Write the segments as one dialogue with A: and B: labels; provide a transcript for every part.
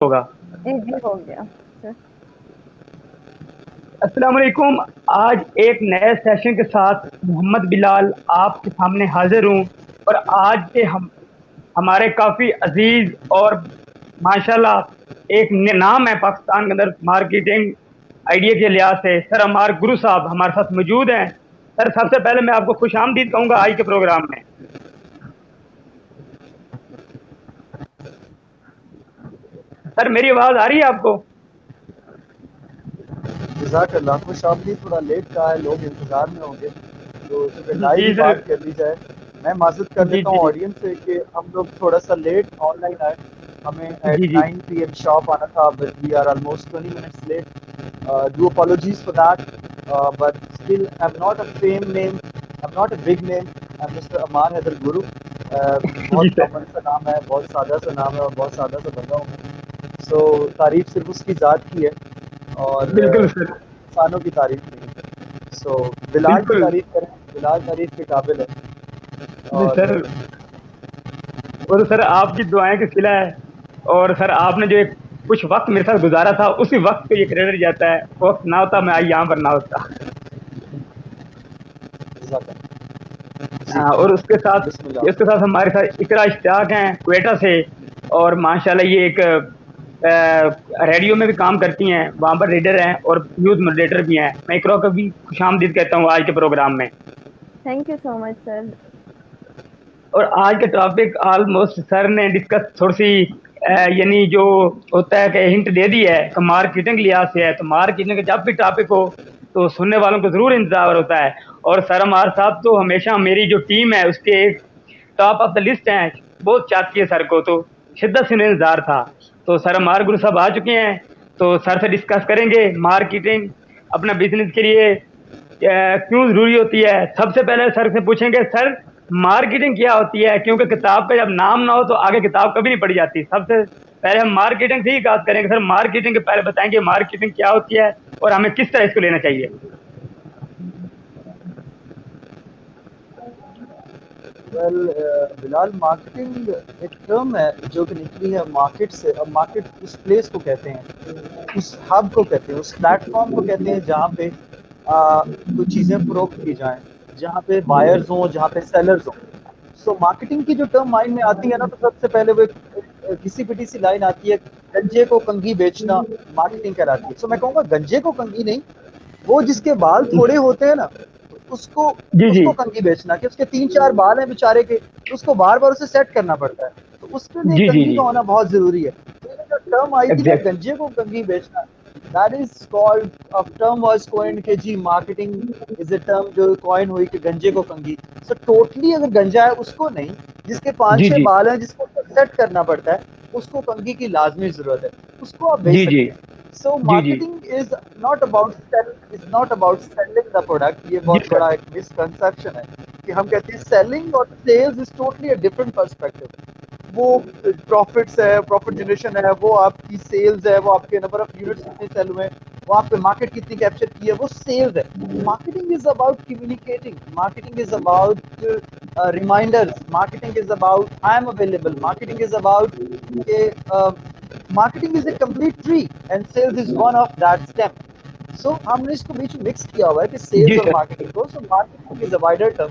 A: होगा।
B: जी जी हो गया सर।
A: अस्सलाम वालेकुम। आज एक नए सेशन के साथ मोहम्मद बिलाल आपके सामने हाजिर हूँ। और आज के हमारे काफ़ी अजीज और माशाल्लाह एक नाम है पाकिस्तान के अंदर मार्केटिंग आइडिया के लिहाज से, सर अमार गुरु साहब हमारे साथ मौजूद हैं। सर सबसे पहले मैं आपको खुश आमदीद कहूँगा आज के प्रोग्राम में। सर मेरी आवाज़ आ रही है आपको?
C: जज़ाकल्लाह। खुश आमदीद थोड़ा लेट का है, लोग इंतज़ार में होंगे, तो लाइव
A: जी
C: ही
A: सर।
C: बात कर ली जाए। मैं माज़रत कर
A: जी
C: लेता हूँ
A: जी
C: ऑडियंस से कि हम लोग थोड़ा सा लेट ऑनलाइन आए। हमें at
A: G G
C: 9 PM sharp आना था, but we are almost 20 minutes late. Do apologies for that, but still I am not a fame name, I am not a big name, I am mister Aman Haider Guru.
A: Ji
C: बहुत
A: sir.
C: Common सा नाम है, बहुत सादा सा नाम है और बहुत सादा सा बंदा हूँ मैं। सो तारीफ सिर्फ उसकी ज़ात की है और
A: बिल्कुल सर।
C: इंसानों की तारीफ नहीं। सो बिलाल की
A: बिल्कुल।
C: तारीफ करें, बिलाल तारीफ के काबिल है।
A: जी
C: और
A: सर, वो तो सर आपकी दुआएं की सिला है। और सर आपने जो एक कुछ वक्त मेरे साथ गुजारा था, उसी वक्त को ये क्रेडिट जाता है। वो वक्त ना होता मैं आज यहाँ पर ना होता।
C: जी,
A: और उसके
C: बिस्मिल्लाह।
A: साथ हमारे साथ इकरा इश्तियाक हैं क्वेटा से। और माशाल्लाह ये एक रेडियो में भी काम करती हैं, वहाँ पर रीडर हैं और न्यूज़ मॉडरेटर भी हैं। मैं इकरा को भी खुशामदीद कहता हूँ आज के प्रोग्राम में।
B: Thank you so much sir.
A: और आज का टॉपिक ऑलमोस्ट सर ने डिस्कस थोड़ी सी यानी जो होता है कि हिंट दे दी है कि मार्केटिंग लिहाज से है। तो मार्केटिंग का जब भी टॉपिक हो तो सुनने वालों को जरूर इंतजार होता है। और सर हमारे साथ तो हमेशा मेरी जो टीम है उसके एक टॉप ऑफ द लिस्ट हैं। बहुत चाहती है सर को, तो शिद्दत से इंतजार था। तो सर हमारे गुरु साहब आ चुके हैं। तो सर से डिस्कस करेंगे मार्केटिंग अपना बिजनेस के लिए क्यों जरूरी होती है। सबसे पहले सर से पूछेंगे सर मार्केटिंग क्या होती है, क्योंकि किताब का जब नाम ना हो तो आगे किताब कभी नहीं पढ़ी जाती। सबसे पहले हम मार्केटिंग से ही बात करेंगे। सर मार्केटिंग के पहले बताएंगे मार्केटिंग क्या होती है और हमें किस तरह इसको लेना चाहिए।
C: वेल बिलाल, मार्केटिंग एक टर्म है जो कि निकली है मार्केट से। अब मार्केट उस प्लेस को कहते हैं, उस हब को कहते हैं, उस प्लेटफॉर्म को कहते हैं जहाँ पे कुछ चीज़ें फरोख्त की जाएँ, जहाँ पे बायर्स हों, जहाँ पे सेलर्स हों। सो मार्केटिंग की जो टर्म माइंड में आती है ना, तो सबसे पहले वो एक घिसी पिटी सी लाइन आती है, गंजे को कंघी बेचना मार्केटिंग कहलाती है। सो मैं कहूँगा गंजे को कंघी नहीं, वो जिसके बाल थोड़े होते हैं ना, तो उसको
A: जी जी
C: उसको कंघी बेचना, कि उसके 3-4 बाल हैं बेचारे के, तो उसको बार-बार उसे सेट करना पड़ता है। तो उसके लिए
A: जी जी
C: कंघी
A: जी
C: का होना बहुत ज़रूरी है। तो ये जो टर्म आई थी ना,
A: एग्जैक्ट।
C: गंजे को कंघी बेचना, that is called a term was coined कि जी मार्केटिंग इज़ अ टर्म जो कॉइन हुई कि गंजे को कंघी। सो टोटली अगर गंजा है उसको नहीं, जिसके
A: जी
C: 5-6
A: जी
C: बाल हैं, जिसको सेट करना पड़ता है, उसको कंघी की लाज़मी ज़रूरत है। उसको आप बेच
A: जी जी
C: सकते हैं। So
A: ji ji
C: marketing is not about selling the product। ये
A: जी
C: बहुत
A: सर।
C: बड़ा एक मिसकंसेप्शन है कि हम कहते हैं सेलिंग और sales is totally a different perspective. वो प्रॉफिट्स है, प्रॉफिट जनरेशन है, वो आपकी सेल्स है, वो आपके नंबर ऑफ यूनिट्स कितने सेल हुए, वो आपके मार्केट कितनी कैप्चर की है, वो सेल्स है। Marketing is about communicating, marketing is about reminders, marketing is about I am available, marketing is about marketing is a complete tree and sales is one of that stem. So हमने इसको बीच में मिक्स किया हुआ है कि
A: जी
C: सेल्स और
A: सर।
C: मार्केटिंग को। So marketing is a wider term.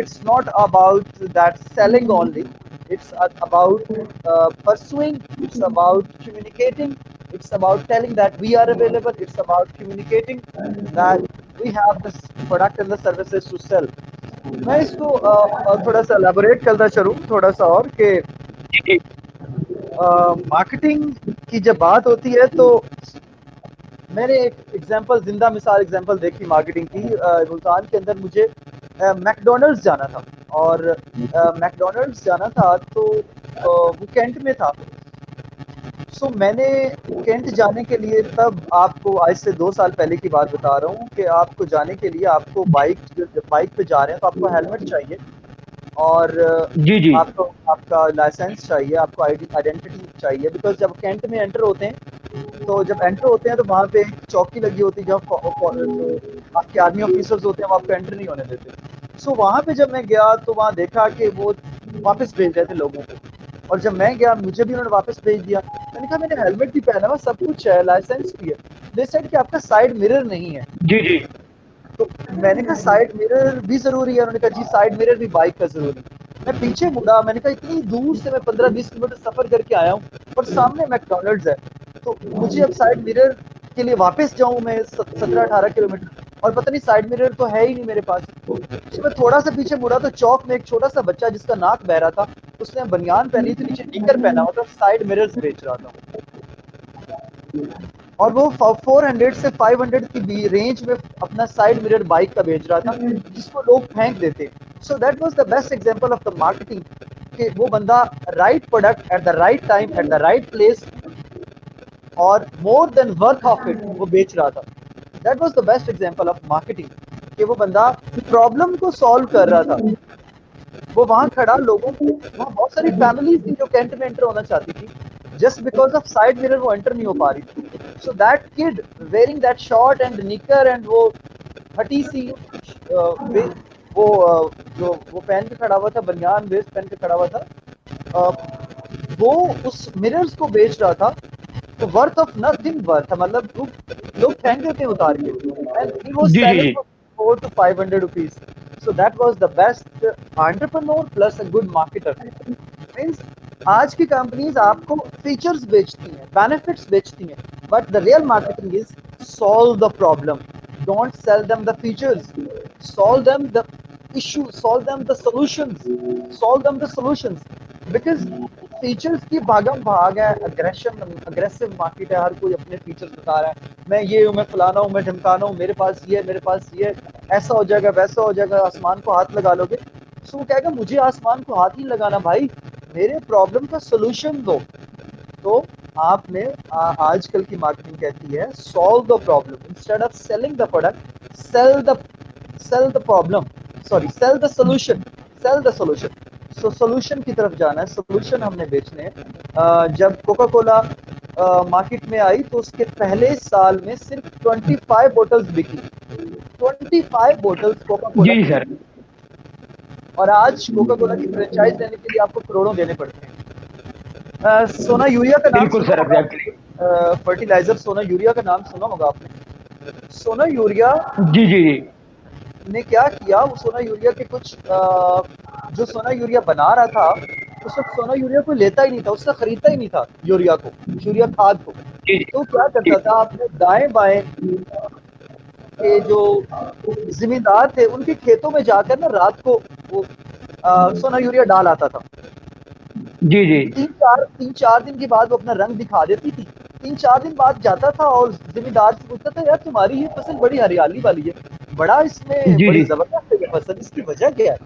C: It's not about that selling only. It's about pursuing. It's about communicating. It's about telling that we are available. It's about communicating that we have this product and the services to sell. मैं इसको थोड़ा सा elaborate करता चलूँ थोड़ा सा और कि
A: जी
C: मार्केटिंग की जब बात होती है तो मैंने एक एग्जांपल, जिंदा मिसाल एग्जांपल देखी मार्केटिंग की। मुल्तान के अंदर मुझे मैकडोनल्ड्स जाना था, और मैकडोनल्ड्स जाना था तो वो कैंट में था। सो मैंने कैंट जाने के लिए, तब आपको आज से 2 साल पहले की बात बता रहा हूँ कि आपको जाने के लिए आपको जब बाइक पे जा रहे हैं तो आपको हेलमेट चाहिए, और
A: जी जी
C: आपको आपका लाइसेंस चाहिए, आपको आइडेंटिटी चाहिए। बिकॉज जब कैंट में एंटर होते हैं, तो जब एंटर होते हैं तो वहाँ पे एक चौकी लगी होती है, जब जो आपके आर्मी ऑफिसर्स होते हैं वो आपको एंटर नहीं होने देते। सो वहाँ पे जब मैं गया तो वहाँ देखा कि वो वापस भेज रहे थे लोगों को, और जब मैं गया मुझे भी उन्होंने वापस भेज दिया। मैंने कहा मैंने हेलमेट भी पहना हुआ, सब कुछ है, लाइसेंस भी है। दे सेड कि आपका साइड मिरर नहीं है।
A: जी जी
C: तो मैंने कहा साइड मिरर भी जरूरी है? उन्होंने कहा जी साइड मिरर भी बाइक का जरूरी है। मैं पीछे मुड़ा, मैंने कहा इतनी दूर से मैं 15-20 किलोमीटर सफर करके आया हूँ और सामने मैकडॉनल्ड्स है, तो मुझे अब साइड मिरर के लिए वापस जाऊं मैं 17-18 किलोमीटर, और पता नहीं साइड मिरर तो है ही नहीं मेरे पास। तो मैं थोड़ा सा पीछे मुड़ा तो चौक में एक छोटा सा बच्चा जिसका नाक बह रहा था, उसने बनियान पहनी थी, नीचे निकर पहना हुआ था, साइड मिरर्स बेच रहा था। और वो 400 से 500 की रेंज में अपना साइड मिरर बाइक का बेच रहा था, जिसको लोग फेंक देते। So that was the best example of the marketing, कि वो बंदा right product at the right time at the right place और more than worth of it वो बेच रहा था। That was the best example of marketing, कि वो बंदा प्रॉब्लम को सॉल्व कर रहा था। वो वहां खड़ा लोगों को, वहां बहुत सारी फैमिलीज थी जो कैंट में एंटर होना चाहती थी, just because of side mirror वो एंटर नहीं हो पा रही थी। So that kid wearing that short and निकर एंड वो फटी सी वो जो वो पहन के खड़ा हुआ था, बनियान वेस्ट पहन के खड़ा हुआ था, वो उस मिरर्स को बेच रहा था। तो वर्थ ऑफ नथिंग वर्थ, मतलब लोग फेंक देते हैं उतार के, एंड ही वाज
A: जी
C: सेलिंग
A: जी
C: for 4 to 500 rupees. So that was the best entrepreneur plus a good marketer. Means आज की कंपनीज आपको फीचर्स बेचती हैं, बेनिफिट्स बेचती हैं, but the real marketing is solve the problem, don't sell them the features, solve them the issue, solve them the solutions, solve them the solutions. Because features की भागम भाग है, अग्रेसिव मार्केट है, हर कोई अपने फीचर्स बता रहा है, मैं ये हूँ, मैं फलाना हूँ, मैं ढमकाना हूँ, मेरे पास ये, मेरे पास ये, ऐसा हो जाएगा, वैसा हो जाएगा, आसमान को हाथ लगा लोगे। सो वो कहेगा मुझे आसमान को हाथ ही लगाना भाई, मेरे प्रॉब्लम का सोल्यूशन दो। तो आपने आजकल की मार्केटिंग कहती है solve the problem, instead of selling the product, sell the problem, sorry sell the solution, sell the solution. So solution की तरफ जाना है, सोल्यूशन हमने बेचने हैं। जब कोका कोला मार्केट में आई तो उसके पहले साल में सिर्फ 25 बोटल्स बिकी, 25 बोटल्स कोका कोला
A: जी
C: की
A: सर,
C: बिकी। और आज कोका कोला की फ्रेंचाइज लेने के लिए आपको करोड़ों देने पड़ते हैं। सोना यूरिया का नाम
A: बिल्कुल
C: सुना
A: सर,
C: होगा
A: एग्जैक्टली।
C: आपने, फर्टिलाइजर सोना यूरिया का नाम सुना होगा आपने। सोना यूरिया
A: जी जी जी
C: ने क्या किया, वो सोना यूरिया के कुछ जो सोना यूरिया बना रहा था, उस वक्त सोना यूरिया कोई लेता ही नहीं था, उससे खरीदता ही नहीं था यूरिया को, यूरिया खाद को।
A: जी
C: तो क्या
A: जी
C: करता था, अपने दाएं बाएं के जो जिम्मेदार थे उनके खेतों में जाकर ना रात को वो सोना यूरिया डाल आता था।
A: जी जी
C: 3-4 दिन के बाद वो अपना रंग दिखा देती थी। 3-4 दिन बाद जाता था और जिम्मेदार से पूछता था, यार तुम्हारी ये फसल बड़ी हरियाली वाली है, बड़ा इसमें
A: जी
C: बड़ी
A: जी
C: जबरदस्त है ये फसल, इसकी वजह क्या है?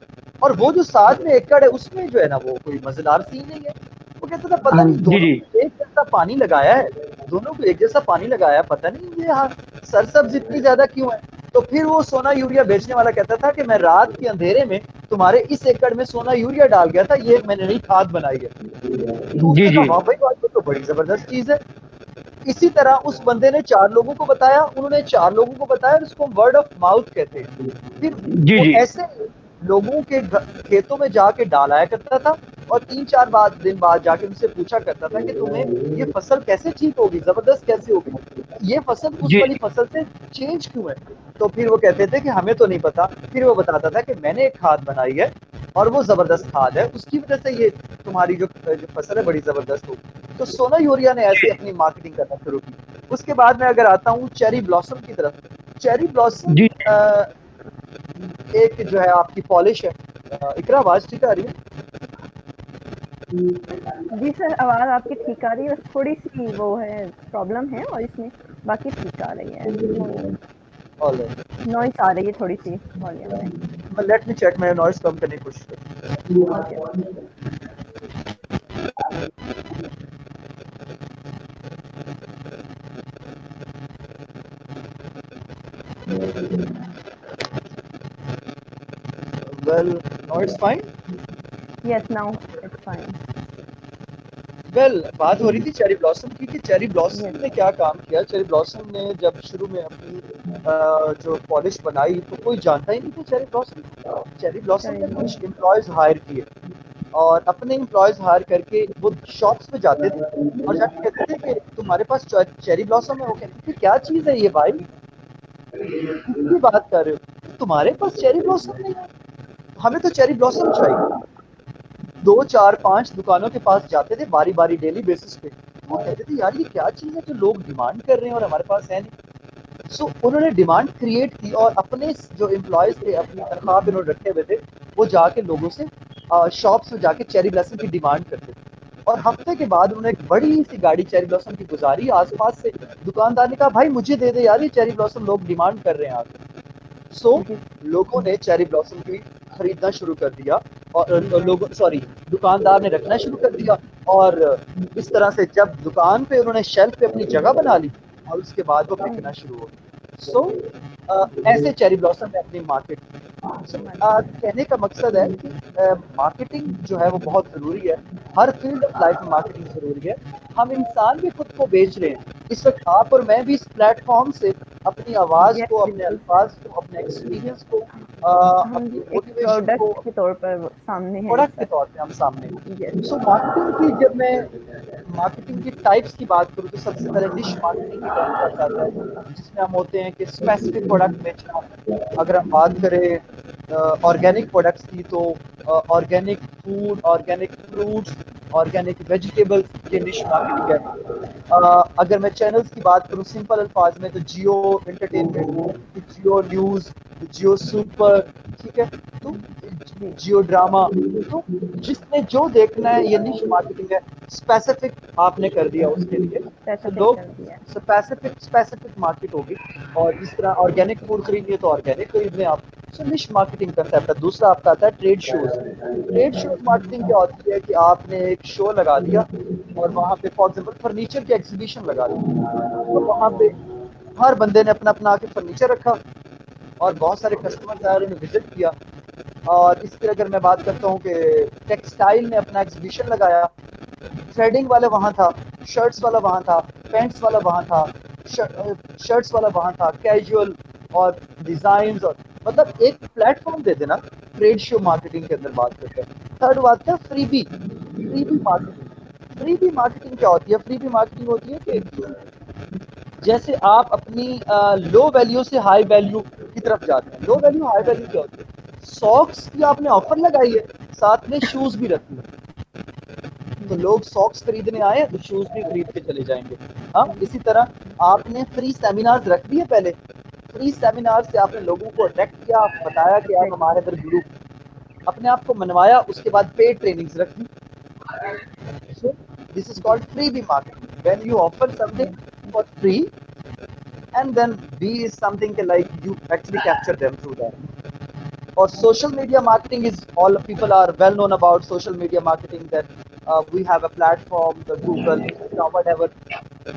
C: और वो जो 7 एकड़ है उसमें जो है ना वो कोई मजेदार सीन नहीं है। वो कहता था पता
A: हाँ,
C: नहीं
A: जी
C: दोनों
A: जी
C: को एक जैसा पानी लगाया है, दोनों को एक जैसा पानी लगाया, पता नहीं ये हाँ सरसब्ज इतनी ज्यादा क्यों है। तो फिर वो सोना यूरिया बेचने वाला कहता था कि मैं रात के अंधेरे में तुम्हारे इस एकड़ में सोना यूरिया डाल गया था, ये मैंने नई खाद बनाई है। तो
A: जी
C: उसने कहा
A: जी
C: वाह भाई वाह, ये तो बड़ी जबरदस्त चीज है। इसी तरह उस बंदे ने 4 लोगों को बताया, उन्होंने 4 लोगों को बताया, इसको वर्ड ऑफ माउथ कहते हैं। फिर
A: जी
C: वो
A: जी
C: ऐसे लोगों के खेतों में जाके डालाया करता था, और 3-4 दिन बाद जाके उनसे पूछा करता था कि तुम्हें ये फसल कैसे ठीक होगी, जबरदस्त कैसे होगी, ये फसल उस
A: जी
C: वाली फसल से चेंज क्यों है? तो फिर वो कहते थे कि हमें तो नहीं पता। फिर वो बताता था कि मैंने एक खाद बनाई है और वो जबरदस्त खाद है, उसकी वजह से ये तुम्हारी जो फसल है बड़ी जबरदस्त होगी। तो सोना यूरिया ने ऐसे अपनी मार्केटिंग करना शुरू की। उसके बाद मैं अगर आता हूँ चेरी ब्लॉसम की तरफ, चेरी ब्लॉसम
A: जी
C: एक जो है आपकी पॉलिश है। इकरा आवाज ठीक आ रही है?
B: जी सर, आवाज़ आपकी ठीक आ रही है, बस थोड़ी-सी वो है, प्रॉब्लम है और इसमें बाकी ठीक आ रही है।
C: ऑलराइट,
B: नॉइज़ आ रही है थोड़ी-सी वॉल्यूम में।
C: लेट मी चेक, मैं नॉइस कम करने की कोशिश करूँ।
B: Okay, okay.
C: Well, now it's fine.
B: Yes, now it's fine.
C: Well, बात हो रही थी चेरी ब्लॉसम की, कि चेरी
B: येस
C: ब्लॉसम ने
B: सर।
C: क्या काम किया। चेरी ब्लॉसम ने जब शुरू में अपनी जो पॉलिश बनाई तो कोई जानता ही नहीं था चेरी ब्लॉसम। चेरी ब्लॉसम
B: चलिए
C: ने
B: बहुत
C: कुछ एम्प्लॉयज हायर किए, और अपने एम्प्लॉयज हायर करके वो शॉप्स पे जाते थे और जाके कहते थे कि तुम्हारे पास चेरी ब्लॉसम है। वो कहते थे क्या चीज़ है ये भाई, किसकी बात कर रहे हो, तुम्हारे पास चेरी ब्लॉसम नहीं है, हमें तो चेरी ब्लॉसम चाहिए। 2 4 5 दुकानों के पास जाते थे बारी बारी डेली बेसिस पे। वो कहते थे यार ये क्या चीज़ है जो लोग डिमांड कर रहे हैं और हमारे पास है नहीं। सो उन्होंने डिमांड क्रिएट की और अपने जो एम्प्लॉयज थे, अपनी तनख्वाह पे उन्होंने रखे हुए थे, वो जाके लोगों से शॉप्स में जाके चेरी ब्लॉसम की डिमांड करते थे। और हफ्ते के बाद उन्होंने एक बड़ी सी गाड़ी चेरी ब्लॉसम की गुजारी आसपास से। दुकानदार ने कहा भाई मुझे दे दे यार, ये चेरी ब्लॉसम लोग डिमांड कर रहे हैं आगे। सो लोगों ने चेरी ब्लॉसम की खरीदना शुरू कर दिया और लोगों सॉरी दुकानदार ने रखना शुरू कर दिया। और इस तरह से जब दुकान पे उन्होंने शेल्फ पे अपनी जगह बना ली और उसके बाद वो बिकना शुरू हो गया। सो ऐसे चेरी ब्लॉसम है अपनी मार्केट। कहने का मकसद है कि मार्केटिंग जो है वो बहुत ज़रूरी है। हर फील्ड ऑफ लाइफ में मार्केटिंग ज़रूरी है। हम इंसान भी खुद को बेच रहे हैं इस वक्त। आप और मैं भी इस प्लेटफॉर्म से अपनी आवाज़ को, अपने अल्फाज को, अपने एक्सपीरियंस को,
B: हम
C: अपनी
B: एक
C: मोटिवेशन को
B: प्रोडक्ट के तौर पर सामने हैं
C: प्रोडक्ट के
B: सर।
C: तौर पे हम सामने हैं।
B: यस
C: सो मार्केटिंग की जब मैं मार्केटिंग की टाइप्स की बात करूँ तो सबसे पहले निश मार्केटिंग की तरफ आता है, जिसमें हम होते हैं कि स्पेसिफिक प्रोडक्ट बेचना। अगर हम बात करें ऑर्गेनिक प्रोडक्ट्स की तो organic food, organic fruits, organic vegetables, ये निश मार्केटिंग है। अगर मैं चैनल्स की बात करूँ सिंपल अल्फाज में तो जियो एंटरटेनमेंट, जियो न्यूज़, जियो सुपर, ठीक है, तो जियो ड्रामा। तो जिसने जो देखना है ये निश मार्केटिंग है। स्पेसिफिक आपने कर दिया उसके लिए, तो
B: स्पेसिफिक
C: लोग
B: कर दिया।
C: स्पेसिफिक मार्केट होगी। और जिस तरह ऑर्गेनिक फूड खरीदनी तो ऑर्गेनिक खरीद लें आप। सो निश मार्केटिंग कंसेप्ट है। दूसरा आपका आता है trade shows. Trade shows marketing क्या होती है कि आपने एक शो लगा दिया और वहाँ पे फॉर एग्जाम्पल फर्नीचर की एग्जीबिशन लगा दी और वहाँ पे हर बंदे ने अपना अपना आके फर्नीचर रखा और बहुत सारे कस्टमर्स आए, उन्होंने विजिट किया। और इसके अगर मैं बात करता हूँ कि टेक्सटाइल ने अपना एग्जीबिशन लगाया, थ्रेडिंग वाला वहाँ था, शर्ट्स वाला वहाँ था, पैंट्स वाला वहाँ था, शर्ट्स वाला वहाँ था, कैजुअल और डिजाइन। और मतलब एक प्लेटफॉर्म दे देना। ट्रेड शो मार्केटिंग के अंदर बात करते हैं। थर्ड बात है फ्रीबी मार्केटिंग। फ्रीबी मार्केटिंग क्या होती है? फ्रीबी मार्केटिंग होती है कि जैसे आप अपनी लो वैल्यू से हाई वैल्यू की तरफ जाते हैं। लो वैल्यू हाई वैल्यू क्या होती है? सॉक्स की आपने ऑफर लगाई है, साथ में शूज भी रखी है, तो लोग सॉक्स खरीदने आए हैं तो शूज भी खरीद के चले जाएंगे। हाँ, इसी तरह आपने फ्री सेमिनार्स रख दिए। पहले फ्री सेमिनार से आपने लोगों को अट्रैक्ट किया, बताया कि आप हमारे अंदर ग्रुप, अपने आप को मनवाया, उसके बाद पेड ट्रेनिंग्स रख दी। So this is called freebie marketing. When you offer something for free, and then B is something like you actually capture them through that. Or social media marketing is all people are well known about social media marketing, that we have a platform, the Google, Insta,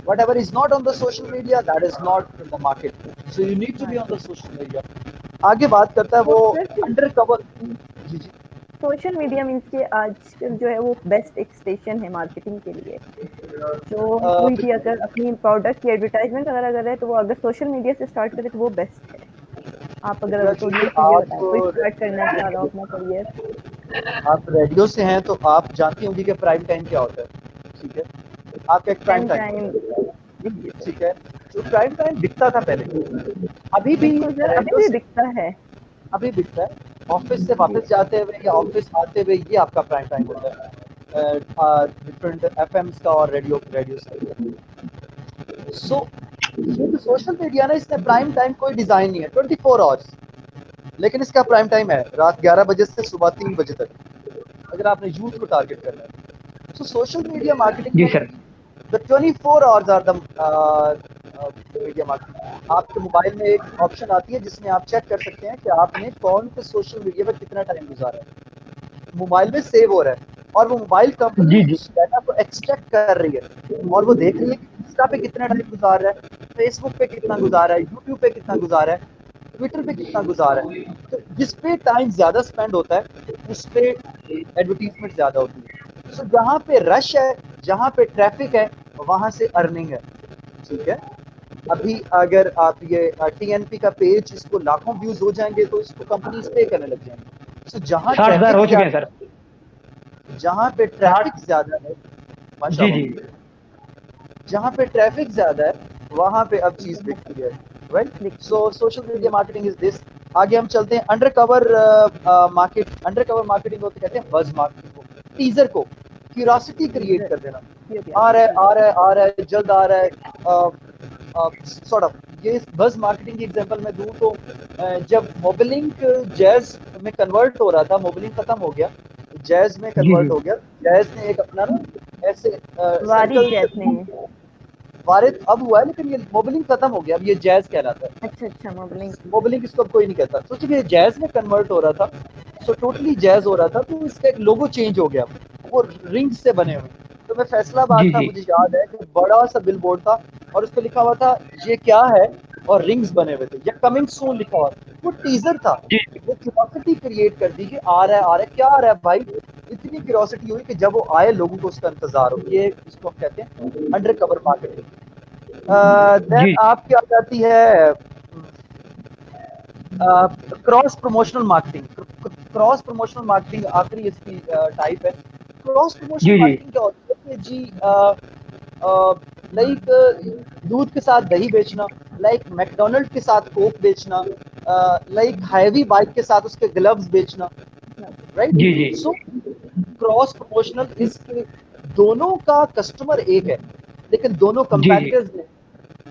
C: whatever is not on the social media, that is not in the market. So you need to be on the social media. आगे बात करता है वो under cover. जी जी
B: social media means कि आजकल जो है वो बेस्ट एक स्टेशन है मार्केटिंग के लिए। जो कोई भी अगर अपनी प्रोडक्ट की एडवर्टाइजमेंट अगर अगर है तो वो अगर सोशल मीडिया से स्टार्ट करे तो वो बेस्ट है। आप अगर तो ये चीजें बताएं, कोई स्टार्ट करना चाह रहा हो अपना करियर।
C: आप रेडियो से हैं तो आप जानती होंगी कि प्राइम टाइम क्या होता है, ठीक है? आपका एक प्राइम टाइम, ठीक है? जो प्राइम टाइम दिखता था पहले, अभी भी
B: बिल्कुल सर, अभी
C: रेडियो
B: भी
C: से
B: दिखता है।
C: अभी दिखता है। ऑफिस से वापस जाते हुए या ऑफिस आते हुए ये आपका प्राइम टाइम होता है, डिफरेंट एफएम्स का और रेडियो से। सो ये जो सोशल मीडिया ना, इसने प्राइम टाइम कोई डिजाइन नहीं है 24 आवर्स, लेकिन इसका प्राइम टाइम है रात 11 बजे से सुबह 3 बजे तक, अगर आपने यूथ को टारगेट करना है। सो सोशल मीडिया मार्केटिंग
A: जी
C: में
A: sir.
C: The 24 hours are the media marketing. आपके मोबाइल में एक ऑप्शन आती है जिसमें आप चेक कर सकते हैं कि आपने कौन से सोशल मीडिया पर कितना टाइम गुजारा है। मोबाइल में सेव हो रहा है और वो मोबाइल कंपनी
A: जी जी
C: उस डाटा को एक्सट्रैक्ट कर रही है और वो देख रही है कि इंस्टा पे कितना टाइम गुजार रहा है, फेसबुक पे कितना गुजारा है, यूट्यूब पे कितना गुजारा है, ट्विटर पे कितना गुजारा है। तो जिस पे टाइम ज़्यादा स्पेंड होता है उस पे एडवर्टीजमेंट ज़्यादा होती है। सो जहाँ पे रश है, जहाँ पे ट्रैफिक है, वहाँ से अर्निंग है, ठीक है? अभी अगर आप ये टीएनपी का पेज, इसको लाखों व्यूज हो जाएंगे तो इसको कंपनीज पे करने लग जाएंगे। सो जहाँ
A: 60,000
C: ट्रैफिक
A: हो चुके हैं सर।
C: जहाँ पे ट्रैफिक ज्यादा है,
A: जी
C: माशाल्लाह,
A: जी
C: जहाँ पे ट्रैफिक ज्यादा है वहां पे अब चीज बिकती है, right. So social media marketing is this. आगे हम चलते हैं under cover market. Under cover marketing को कहते हैं बज मार्केटिंग को, टीजर को, क्यूरियोसिटी क्रिएट कर देना। आ रहा है आ रहा है आ रहा है, जल्द आ रहा है, सॉर्ट ऑफ। ये बज मार्केटिंग की एग्जांपल मैं दूं तो जब मोबिलिंक जैज में कन्वर्ट हो रहा था, मोबिलिंक खत्म हो गया, जैज में
A: जी
C: कन्वर्ट
A: जी
C: हो गया, जैज ने एक अपना ना ऐसे
B: वारिद
C: सर्कल
B: जैस ने,
C: वारिद अब हुआ है, लेकिन ये मोबिलिंग खत्म हो गया, अब ये जैज कहलाता है।
B: अच्छा अच्छा मोबलिंग,
C: मोबिलिंग इसको अब कोई नहीं कहता। सोचो कि ये जैज में कन्वर्ट हो रहा था, सो टोटली जैज हो रहा था, तो इसका एक लोगो चेंज हो गया, वो रिंग से बने हुए। तो मैं फैसलाबाद
A: जी
C: था,
A: जी
C: मुझे याद है कि बड़ा सा बिल बोर्ड था और उस पर लिखा हुआ था ये क्या है, और रिंग्स बने हुए थे, या कमिंग सून लिखा हुआ। वो टीजर था,
A: जी
C: वो क्यूरियोसिटी क्रिएट कर दी कि आ रहा है आ रहा है, क्या आ रहा है भाई। इतनी क्यूरियोसिटी हुई कि जब वो आए लोगों को उसका इंतजार हो। ये इसको हम कहते हैं अंडर कवर मार्केटिंग। देन
A: जी
C: आपकी आ जाती है cross promotional marketing. Cross promotional marketing आखिरी इसकी टाइप है। क्रॉस प्रमोशनल
A: जी जी
C: मार्केटिंग क्या होती है कि जी लाइक दूध के साथ दही बेचना, लाइक मैकडोनल्ड के साथ कोक बेचना, लाइक हैवी बाइक के साथ उसके ग्लव्स बेचना,
A: जी
C: राइट।
A: जी
C: सो क्रॉस प्रमोशनल इसके दोनों का कस्टमर एक है, लेकिन दोनों
A: जी जी
C: कंपेटिटर्स हैं।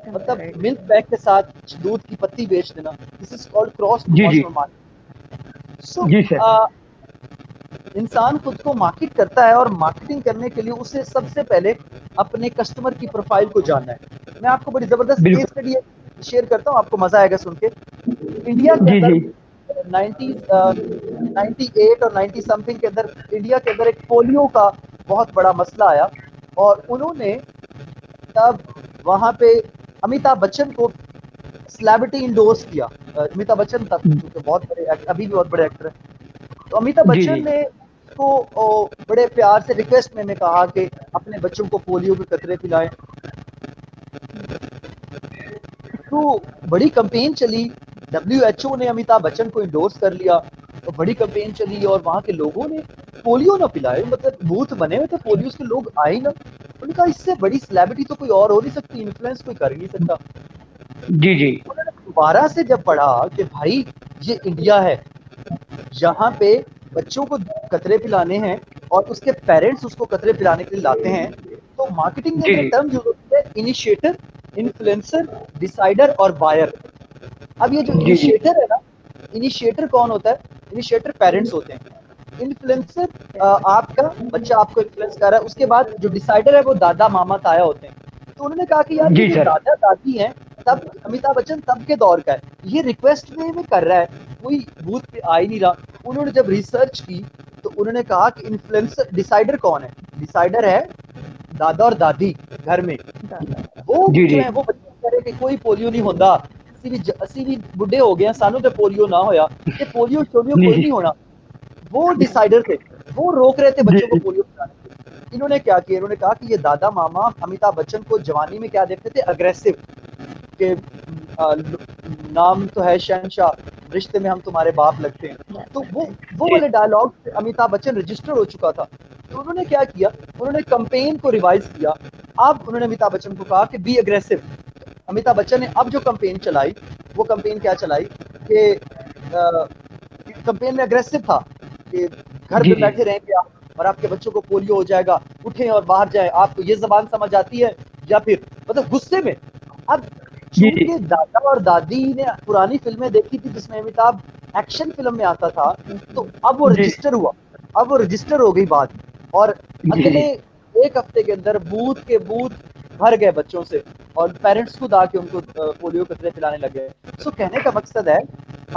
C: मतलब मिल्क पैक के साथ दूध की पत्ती बेच देना, दिस इज कॉल्ड क्रॉस
A: जी जी
C: प्रमोशनल मार्केटिंग। सो
A: जी सर
C: इंसान खुद को मार्केट करता है, और मार्केटिंग करने के लिए उसे सबसे पहले अपने कस्टमर की प्रोफाइल को जानना है। मैं आपको बड़ी जबरदस्त केस
A: बिल्कुल
C: स्टडी शेयर करता हूँ, आपको मजा आएगा सुन के। इंडिया के
A: जी
C: अंदर
A: जी
C: 98 और 90 समथिंग के अंदर इंडिया के अंदर एक पोलियो का बहुत बड़ा मसला आया, और उन्होंने तब वहां पे अमिताभ बच्चन को सेलिब्रिटी इंडोर्स किया। अमिताभ बच्चन तब क्योंकि बहुत बड़े अभी भी बहुत बड़े एक्टर हैं, तो अमिताभ
A: जी जी
C: बच्चन ने को बड़े प्यार से रिक्वेस्ट में कहा कि अपने बच्चों को पोलियो के कतरे पिलाएं। तो बड़ी कंपेन चली, WHO ने अमिताभ बच्चन को इंडोर्स कर लिया, तो बड़ी कंपेन चली, और वहां के लोगों ने पोलियो ना पिलाए, मतलब बूथ बने हुए थे पोलियो के, लोग आए ना। उन्होंने कहा इससे बड़ी सेलिब्रिटी तो कोई और हो नहीं सकती, इन्फ्लुएंस कोई कर ही नहीं सकता।
A: जी जी
C: उन्होंने दोबारा से जब पढ़ा कि भाई ये इंडिया है, यहाँ पे बच्चों को कतरे पिलाने हैं और उसके पेरेंट्स उसको कतरे पिलाने के लिए लाते हैं, तो मार्केटिंग के
A: जी
C: अंदर एक टर्म यूज होती है इनिशिएटर, इन्फ्लुएंसर, डिसाइडर और बायर। अब ये जो
A: जी जी
C: इनिशिएटर है ना, इनिशिएटर कौन होता है? इनिशिएटर पेरेंट्स होते हैं। इन्फ्लुएंसर आपका बच्चा आपको इन्फ्लुएंस कर रहा है। उसके बाद जो डिसाइडर है वो दादा मामा ताया होते हैं। तो उन्होंने कहा कि यार ये
A: जी
C: जो
A: सर
C: दादा दादी हैं, तब अमिताभ बच्चन तब के दौर का है, ये रिक्वेस्ट में कर रहा है, कोई बूथ पे आ ही नहीं रहा। उन्होंने जब रिसर्च की तो उन्होंने कहा कि इन्फ्लुएंसर डिसाइडर कौन है? डिसाइडर है दादा और दादी घर में। वो
A: जी
C: जो
A: जी
C: है वो बच्चे कह रहे कि कोई पोलियो नहीं होता, ਅਸੀਂ ਵੀ बुढ़े हो गए हैं, सानू तो पोलियो ना होया, ये पोलियो शोलियो
A: जी
C: कोई नहीं होना। वो डिसाइडर थे, वो रोक रहे थे
A: जी
C: बच्चों को पोलियो पिलाने से। इन्होंने क्या किया? इन्होंने कहा कि ये दादा मामा अमिताभ बच्चन को जवानी में क्या देखते थे? अग्रेसिव, के नाम तो है शहनशाह, रिश्ते में हम तुम्हारे बाप लगते हैं। तो वो
A: जी
C: वाले डायलॉग से अमिताभ बच्चन रजिस्टर हो चुका था। तो उन्होंने क्या किया? उन्होंने कंपेन को रिवाइज किया। अब उन्होंने अमिताभ बच्चन को कहा कि बी अग्रेसिव। अमिताभ बच्चन ने अब जो कंपेन चलाई, वो कंपेन क्या चलाई कि कंपेन में अग्रेसिव था कि घर
A: जी
C: में बैठे रहेंगे आप और आपके बच्चों को पोलियो हो जाएगा, उठें और बाहर जाएं। आपको ये जबान समझ आती है? या फिर मतलब गुस्से में। अब
A: जी
C: चूंकि दादा और दादी ने पुरानी फिल्में देखी थी जिसमें अमिताभ एक्शन फिल्म में आता था, तो अब वो
A: जी
C: रजिस्टर हुआ, अब वो रजिस्टर हो गई बात। और
A: जी
C: अगले एक हफ्ते के अंदर बूथ के बूथ भर गए बच्चों से, और पेरेंट्स खुद आके उनको पोलियो कतरे पिलाने लगे। सो कहने का मकसद है,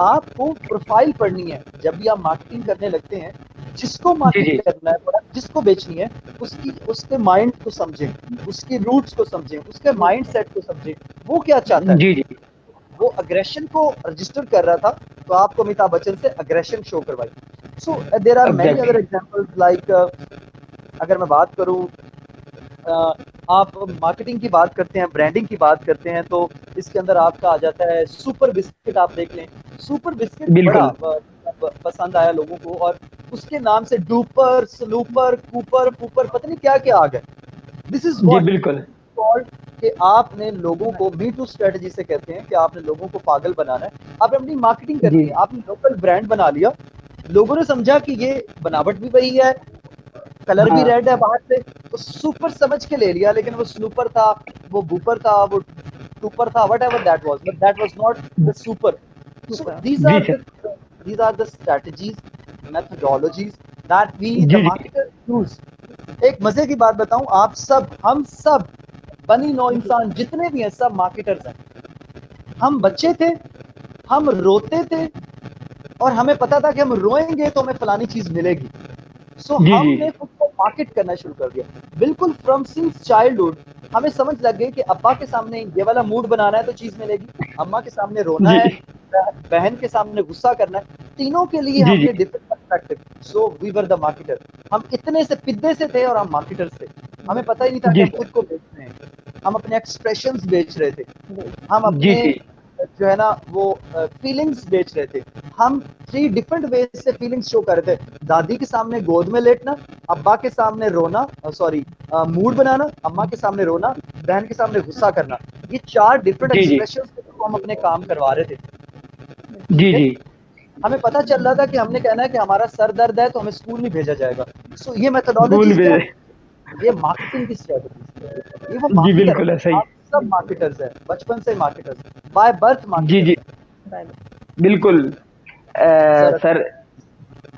C: आपको प्रोफाइल पढ़नी है जब भी आप मार्केटिंग करने लगते हैं। जिसको
A: जी
C: मार्केट
A: जी
C: करना है, प्रोडक्ट जिसको बेचनी है, उसके माइंड को समझें, उसके रूट्स को समझें, उसके माइंड सेट को समझें, वो क्या चाहता है।
A: जी जी
C: वो अग्रेशन को रजिस्टर कर रहा था, तो आपको अमिताभ बच्चन से अग्रेशन शो करवाई। So there are many other
A: exactly
C: examples like अगर मैं बात करूं, आप मार्केटिंग की बात करते हैं, ब्रांडिंग की बात करते हैं, तो इसके अंदर आपका आ जाता है सुपर बिस्किट। आप देख लें, सुपर बिस्किट बड़ा
A: बिल्कुल
C: पसंद आया लोगों को, और उसके नाम से डूपर, स्नूपर, कूपर, पूपर, पता नहीं क्या क्या आ गए। दिस इज
A: जी
C: व्हाट
A: बिल्कुल
C: कॉल्ड कि आपने लोगों को मी टू स्ट्रेटजी से कहते हैं कि आपने लोगों को पागल बनाना है, आपने अपनी मार्केटिंग
A: जी
C: करनी है, आपने लोकल ब्रांड बना लिया, लोगों ने समझा कि ये बनावट भी वही है, कलर भी
A: हाँ
C: रेड है बाहर से, तो सुपर समझ के ले लिया, लेकिन वो स्नूपर था, वो बूपर था, वो टूपर था, whatever that was, but that was not the super. So
B: super.
A: जी sir
C: these are the strategies, methodologies that we the
A: जी जी
C: marketers use। एक मजे की बात बताऊं, आप सब, हम सब बनी नौ इंसान जितने भी हैं सब मार्केटर्स हैं। हम बच्चे थे, हम रोते थे, और हमें पता था कि हम रोएंगे तो हमें फलानी चीज मिलेगी। सो
A: जी जी
C: हमने खुद को मार्केट करना शुरू कर दिया, बिल्कुल फ्रॉम सिंस चाइल्डहुड। हमें समझ लग गई कि अब्बा के सामने ये वाला मूड बनाना है तो चीज मिलेगी, अम्मा के सामने रोना
A: जी
C: है, बहन के सामने गुस्सा करना है, तीनों के लिए
A: जी जी
C: हमने different perspective. So we were the marketer. हम इतने से पिद्दे से थे और हम मार्केटर्स थे। हमें पता ही नहीं था कि
A: जी
C: हम खुद को बेच रहे हैं, हम अपने एक्सप्रेशंस बेच रहे थे, हम
A: जी
C: अपने
A: जी
C: जो है ना वो फीलिंग्स बेच रहे थे। हम 3 डिफरेंट वेज से फीलिंग्स शो कर रहे थे। दादी के सामने गोद में लेटना, अब्बा के सामने रोना, सॉरी मूड बनाना, अम्मा के सामने रोना, बहन के सामने गुस्सा करना। ये 4 डिफरेंट
A: जी जी
C: एक्सप्रेशंस के थ्रू हम अपने काम करवा रहे थे।
A: जी
C: ठीक है,
A: जी
C: हमें पता चल रहा था कि हमने कहना है कि हमारा सर दर्द है तो हमें स्कूल नहीं भेजा जाएगा। सो ये
A: स्कूल
C: मेथोडोलॉजीज क्या
A: में
C: है? ये मार्केटिंग की स्ट्रेटजी, ये वो
A: जी
C: मार्केटर है।
A: बिल्कुल ऐसा ही
C: आप सब मार्केटर्स हैं, बचपन से मार्केटर्स, बाय बर्थ
A: जी जी
C: मार्केटर्स
A: बिल्कुल
C: हैं। सर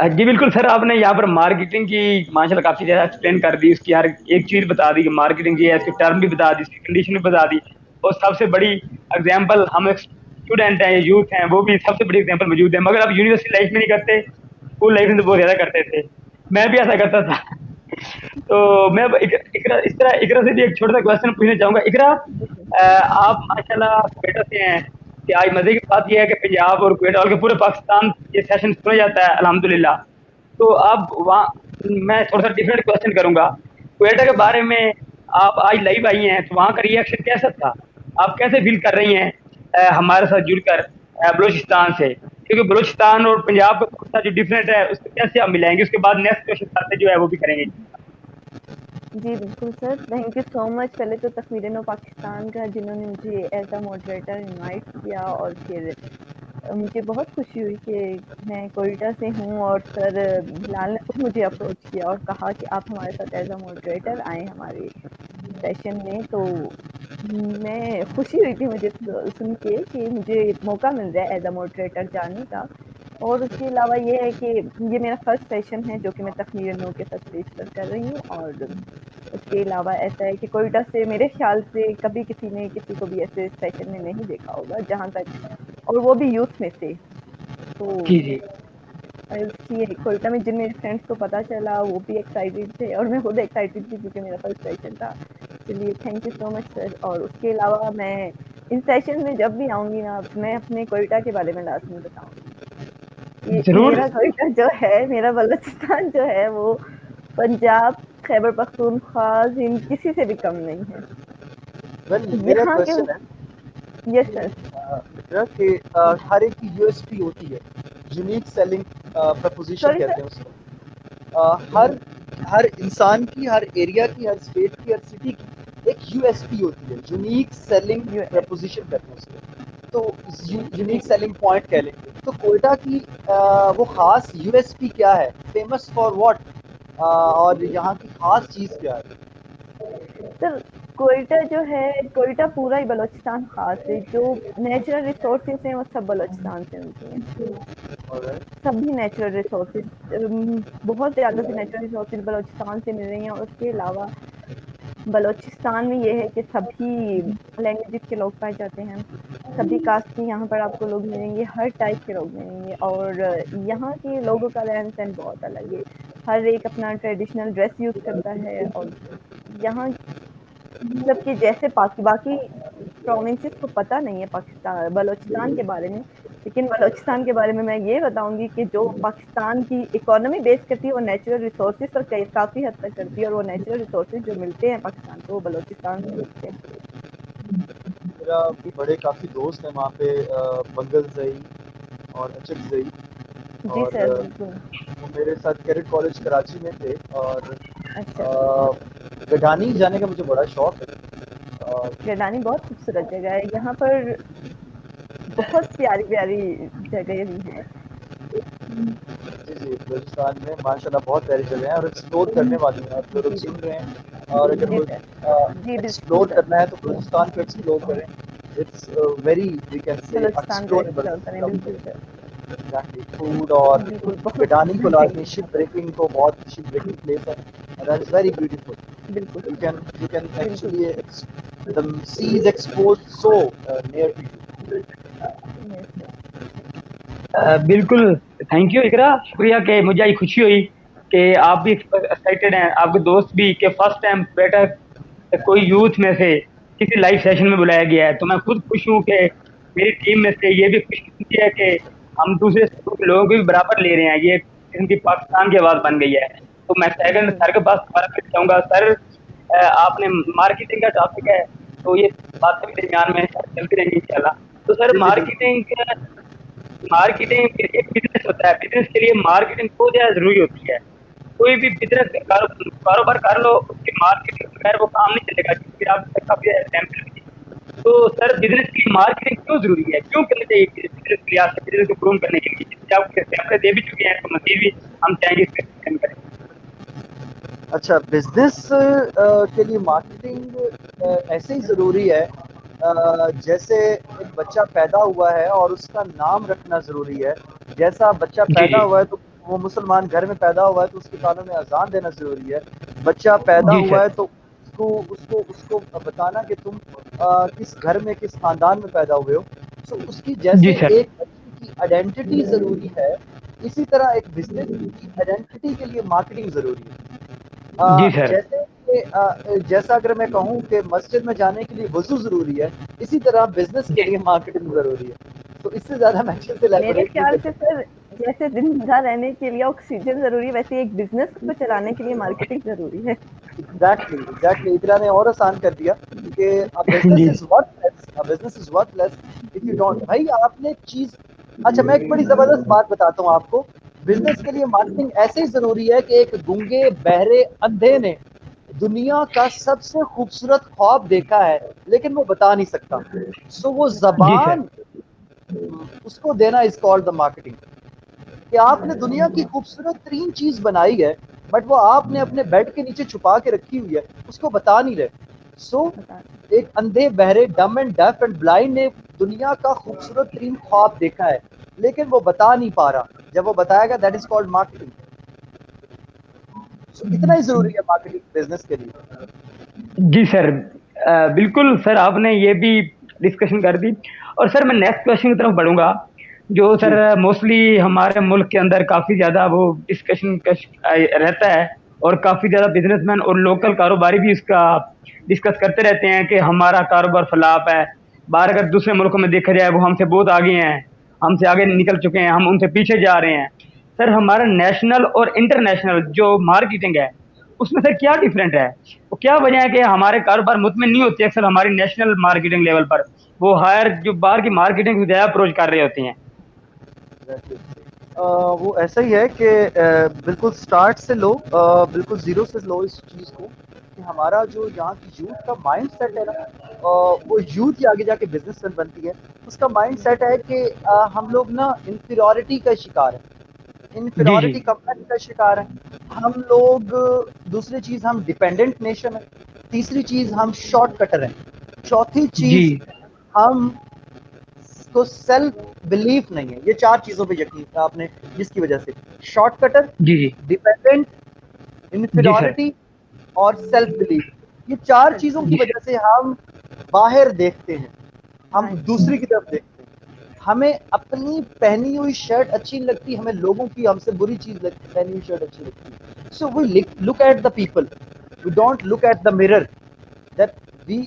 A: सर जी बिल्कुल सर आपने यहाँ पर मार्केटिंग की माशाल्लाह काफी ज्यादा एक्सप्लेन कर दी उसकी हर एक चीज बता दी कि मार्केटिंग की है इसकी टर्म भी बता दी इसकी कंडीशन भी बता दी और सबसे बड़ी एग्जांपल हम एक स्टूडेंट हैं यूथ हैं वो भी सबसे बड़ी एग्जांपल मौजूद है मगर अब यूनिवर्सिटी लाइफ में नहीं करते स्कूल लाइफ में तो बहुत ज्यादा करते थे मैं भी ऐसा करता था तो मैं अब इकरा इस तरह इकरा से भी एक छोटा सा क्वेश्चन पूछना चाहूंगा इकरा आप माशाल्लाह क्वेटा से हैं कि आज मजे की बात यह है कि पंजाब और क्वेटा और के पूरे पाकिस्तान ये सेशन सुना जाता है अल्हम्दुलिल्लाह तो अब वहाँ मैं थोड़ा सा डिफरेंट क्वेश्चन करूंगा क्वेटा के बारे में आप आज लाइव आई हैं तो वहाँ का रिएक्शन कैसा था आप कैसे फील कर रही हैं हमारे साथ जुड़कर बलूचिस्तान से क्योंकि बलूचिस्तान और पंजाब का थोड़ा सा जो डिफरेंट है उसको कैसे आप मिलाएंगे उसके बाद नेक्स्ट क्वेश्चन आपसे जो है वो भी करेंगे
B: जी बिल्कुल sir, thank you so much. पहले तो तकरीरन पाकिस्तान का जिन्होंने मुझे एज अ मॉडरेटर इनवाइट किया और फिर मुझे बहुत खुशी हुई कि मैं कोयटा से हूँ और सर बिलाल ने खुद मुझे अप्रोच किया और कहा कि आप हमारे साथ एज अ मॉडरेटर आए हमारे सेशन में। तो मैं खुशी हुई थी मुझे सुन के कि मुझे मौका मिल रहा है एज अ मॉडरेटर जाने का। और उसके अलावा ये है कि ये मेरा फर्स्ट सेशन है जो कि मैं तकनीर नो के साथ पेश कर रही हूँ। और उसके अलावा ऐसा है कि कोयटा से मेरे ख्याल से कभी किसी ने किसी को भी ऐसे सेशन में नहीं देखा होगा जहाँ तक, और वो भी यूथ में से। तो
A: जी जी
B: इसलिए कोयटा में जिन मेरे फ्रेंड्स को पता चला वो भी एक्साइटेड थे और मैं खुद एक्साइटेड थी क्योंकि मेरा फर्स्ट सेशन था। चलिए thank you so much sir. और उसके अलावा मैं इन सेशन में जब भी आऊँगी ना मैं अपने कोयटा के बारे में लाजमी बताऊँगी। ये
A: जरूर
B: मेरा कोयटा जो है, मेरा बलूचिस्तान जो है वो पंजाब, खैबर पख्तूनख्वा, हिंद किसी से भी कम नहीं है।
C: वेल मेरा
B: यहाँ के
C: क्वेश्चन है
B: यस सर।
C: मित्रा कि हर एक की यूएसपी होती है, यूनिक सेलिंग प्रपोजिशन
B: सॉरी
C: कहते
B: सर।
C: हैं उसको। हर हर इंसान की, हर एरिया की, हर स्टेट की, हर सिटी की एक यूएसपी होती है, यूनिक सेलिंग
B: यूएस
C: प्रपोजिशन कहते हैं उसको। तो
B: जी
C: यूनिक सेलिंग पॉइंट कह लेंगे। तो कोयटा की वो खास यूएसपी क्या है, फेमस फॉर व्हाट, और यहाँ की खास चीज क्या है?
B: सर कोयटा जो है, कोयटा पूरा ही बलूचिस्तान खास है। जो नेचुरल रिसोर्सेज हैं वो सब बलूचिस्तान से मिलती हैं।
C: Alright.
B: सभी नेचुरल रिसोर्सेज, बहुत ज़्यादा से नेचुरल रिसोर्सेज बलूचिस्तान से मिल रही हैं। और उसके अलावा बलूचिस्तान में ये है कि सभी लैंग्वेजेस के लोग पाए जाते हैं, सभी कास्ट के यहाँ पर आपको लोग मिलेंगे, हर टाइप के लोग मिलेंगे। और यहाँ के लोगों का रहन सहन बहुत अलग है, हर एक अपना ट्रेडिशनल ड्रेस यूज़ करता है। और यहाँ सबके जैसे बाकी बाकी प्रोविंसेस को पता नहीं है पाकिस्तान बलूचिस्तान के बारे में, लेकिन बलूचिस्तान के बारे में मैं ये बताऊंगी कि जो पाकिस्तान की इकोनॉमी बेस करती है वो नेचुरल रिसोर्सेज पर काफ़ी हद तक करती है। और वो नेचुरल रिसोर्सेज जो मिलते हैं पाकिस्तान को वो बलूचिस्तान से मिलते हैं।
C: मेरा बड़े काफ़ी दोस्त हैं वहाँ पे, बंगल जई और अचक जई।
B: जी
C: और
B: सर, बिल्कुल।
C: वो मेरे साथ कैरेट कॉलेज कराची में थे, और
B: अच्छा,
C: गडानी जाने का मुझे बड़ा शौक है।
B: गिरडानी बहुत खूबसूरत जगह है। यहाँ पर बहुत प्यारी-प्यारी जगह भी हैं।
C: जी, जी, बलूचिस्तान में माशाल्लाह बहुत प्यारी जगह है और एक्सप्लोर करने वाली है। आप जो लोग
B: जी,
C: सुन
B: बिल्कुल।
C: रहे हैं और अगर
B: जी
C: वो
B: सर। जी, बिल्कुल
C: एक्सप्लोर
B: सर।
C: करना है तो बलूचिस्तान को एक्सप्लोर करें। इट्स वेरी वी कैन से
B: बलूचिस्तान को
C: एक्सप्लोरेबल
B: एक्सप्लोर करें, बिल्कुल सर।
C: एग्जैक्टली। फूड और
B: बिल्कुल, बहुत
C: गडानी को
B: खूबसूरत
C: लाजमी
B: जगह
C: शिप ब्रेकिंग को बहुत शिप ब्रेकिंग प्लेस है, and that is very beautiful.
B: है। बिल्कुल सर,
C: You can
B: बिल्कुल
C: actually
B: sir.
C: the sea is exposed so near to you.
B: Yes sir.
A: बिल्कुल। थैंक यू इकरा, शुक्रिया कि मुझे ये खुशी हुई कि आप भी एक्साइटेड हैं, आपके दोस्त भी, कि फर्स्ट टाइम बेटा कोई यूथ में से किसी लाइव सेशन में बुलाया गया है। तो मैं खुद खुश हूँ कि मेरी टीम में से ये भी खुशकिस्मती है कि हम दूसरे ग्रुप के लोगों को भी बराबर ले रहे हैं। ये किस्म की पाकिस्तान की आवाज़ बन गई है। तो मैं सेकंड
B: जी,
A: सर के पास दोबारा फिर चाहूँगा। सर, आपने मार्केटिंग का टॉपिक है, तो ये बातें भी दरमियान में चलती रहेंगी इंशाल्लाह। तो सर,
C: जी, जी, बिल्कुल।
A: मार्केटिंग एक बिजनेस होता है। बिजनेस के लिए मार्केटिंग बहुत ज्यादा जरूरी होती है। कोई भी बिजनेस कारोबार कर लो, उसकी मार्केटिंग बगैर वो काम नहीं चलेगा। क्योंकि आप काफी एग्जाम्पल भी। तो सर, बिजनेस की मार्केटिंग क्यों जरूरी है, क्यों करनी चाहिए बिजनेस के लिए, आपसे बिजनेस को ग्रो करने के लिए? जैसे आप एग्जाम्पल दे भी चुके हैं, तो मजीद भी हम चाहेंगे इस पर एक्सप्लेन करें।
C: अच्छा, बिजनेस के लिए मार्केटिंग ऐसे ही ज़रूरी है जैसे एक बच्चा पैदा हुआ है और उसका नाम रखना ज़रूरी है। जैसा बच्चा
A: जी
C: पैदा
A: जी
C: हुआ है तो वो मुसलमान घर में पैदा हुआ है तो उसके कानों में अज़ान देना ज़रूरी है। बच्चा पैदा
A: जी
C: हुआ
A: सर।
C: है तो उसको बताना कि तुम किस घर में, किस ख़ानदान में पैदा हुए हो। सो उसकी
A: जी
C: जैसे
A: सर।
C: एक बच्चे की आइडेंटिटी ज़रूरी है, इसी तरह एक बिज़नेस की आइडेंटिटी के लिए मार्केटिंग ज़रूरी है।
A: जी सर।
C: जैसे कि जैसा अगर मैं कहूँ कि मस्जिद में जाने के लिए वज़ू ज़रूरी है, इसी तरह बिज़नेस के
A: जी
C: लिए मार्केटिंग ज़रूरी है। तो इससे ज़्यादा मैं अच्छे से
B: मेरे
C: इलैबोरेट नहीं
B: ख्याल
C: कर
B: से
C: सकता।
B: सर, जैसे जिंदा रहने के लिए ऑक्सीजन ज़रूरी है, वैसे एक बिज़नेस को चलाने के लिए मार्केटिंग ज़रूरी है।
C: Exactly, exactly. इकरा ने और आसान कर दिया कि
A: जी
C: a business is worthless if you don't. भाई आपने एक चीज़ अच्छा, मैं एक बड़ी ज़बरदस्त बात बताता हूँ आपको। बिज़नेस के लिए मार्केटिंग ऐसे ही ज़रूरी है कि एक गूंगे, बहरे, अंधे ने दुनिया का सबसे खूबसूरत ख्वाब देखा है, लेकिन वो बता नहीं सकता। सो वो
B: बता
A: जी सर।
C: ज़बान उसको देना इज़ कॉल्ड द मार्केटिंग। कि आपने दुनिया की खूबसूरत तरीन चीज़ बनाई है, बट वो आपने अपने बेड के नीचे छुपा के रखी हुई है, उसको बता नहीं रहे। सो एक अंधे, बहरे, डम एंड डेफ एंड ब्लाइंड ने दुनिया का खूबसूरत तरीन ख्वाब देखा है, लेकिन वो बता नहीं पा रहा। जब वो बताएगा, दैट इज़ कॉल्ड मार्केटिंग। सो इतना ही ज़रूरी है मार्केटिंग बिज़नेस के लिए।
A: जी सर। बिल्कुल सर, आपने ये भी डिस्कशन कर दी। और सर, मैं नेक्स्ट क्वेश्चन की तरफ बढ़ूंगा, जो
C: जी,
A: सर मोस्टली हमारे मुल्क के अंदर काफी ज्यादा वो डिस्कशन रहता है। और काफी ज्यादा बिजनेसमैन और लोकल कारोबारी भी इसका डिस्कस करते रहते हैं कि हमारा कारोबार फलाप है। बाहर अगर दूसरे मुल्कों में देखा जाए, वो हमसे बहुत आगे हैं, हमसे आगे निकल चुके हैं, हम उनसे पीछे जा रहे हैं। सर, हमारा नेशनल और इंटरनेशनल जो मार्केटिंग है, उसमें सर क्या डिफरेंट है? वो क्या वजह है कि हमारे कारोबार मुतमिन नहीं होते अक्सर हमारी नेशनल मार्केटिंग लेवल पर? वो हायर जो बाहर की मार्केटिंग से ज्यादा अप्रोच कर रहे होते हैं।
C: वो ऐसा ही है कि बिल्कुल स्टार्ट से लो, बिल्कुल ज़ीरो से लो इस चीज़ को, कि हमारा जो यहाँ की यूथ का माइंड सेट है ना, वो यूथ ही आगे जाके बिजनेसमैन बनती है। उसका माइंड सेट है कि हम लोग ना इन्फीरियॉरिटी का शिकार है,
A: जी जी।
C: इन्फीरियॉरिटी कम्प्लेक्स का शिकार है। हम लोग दूसरी चीज़ हम डिपेंडेंट नेशन है। तीसरी चीज़ हम शॉर्ट कटर हैं। चौथी
A: जी
C: चीज़ हम को सेल्फ बिलीफ नहीं है। ये चार चीजों पे यकीन था आपने, जिसकी वजह से शॉर्ट कटर,
A: जी। जी
C: डिपेंडेंट,
A: जी सर।
C: इन्फीरियॉरिटी और सेल्फ बिलीफ, ये चार चीजों की
A: जी
C: वजह से हम बाहर देखते हैं, हम
B: हाँ जी।
C: दूसरी की तरफ देखते हैं। हमें अपनी पहनी हुई शर्ट अच्छी नहीं लगती, हमें लोगों की हमसे बुरी चीज लगती, पहनी हुई शर्ट अच्छी लगती है। So we look at the people, we don't look at the mirror, that we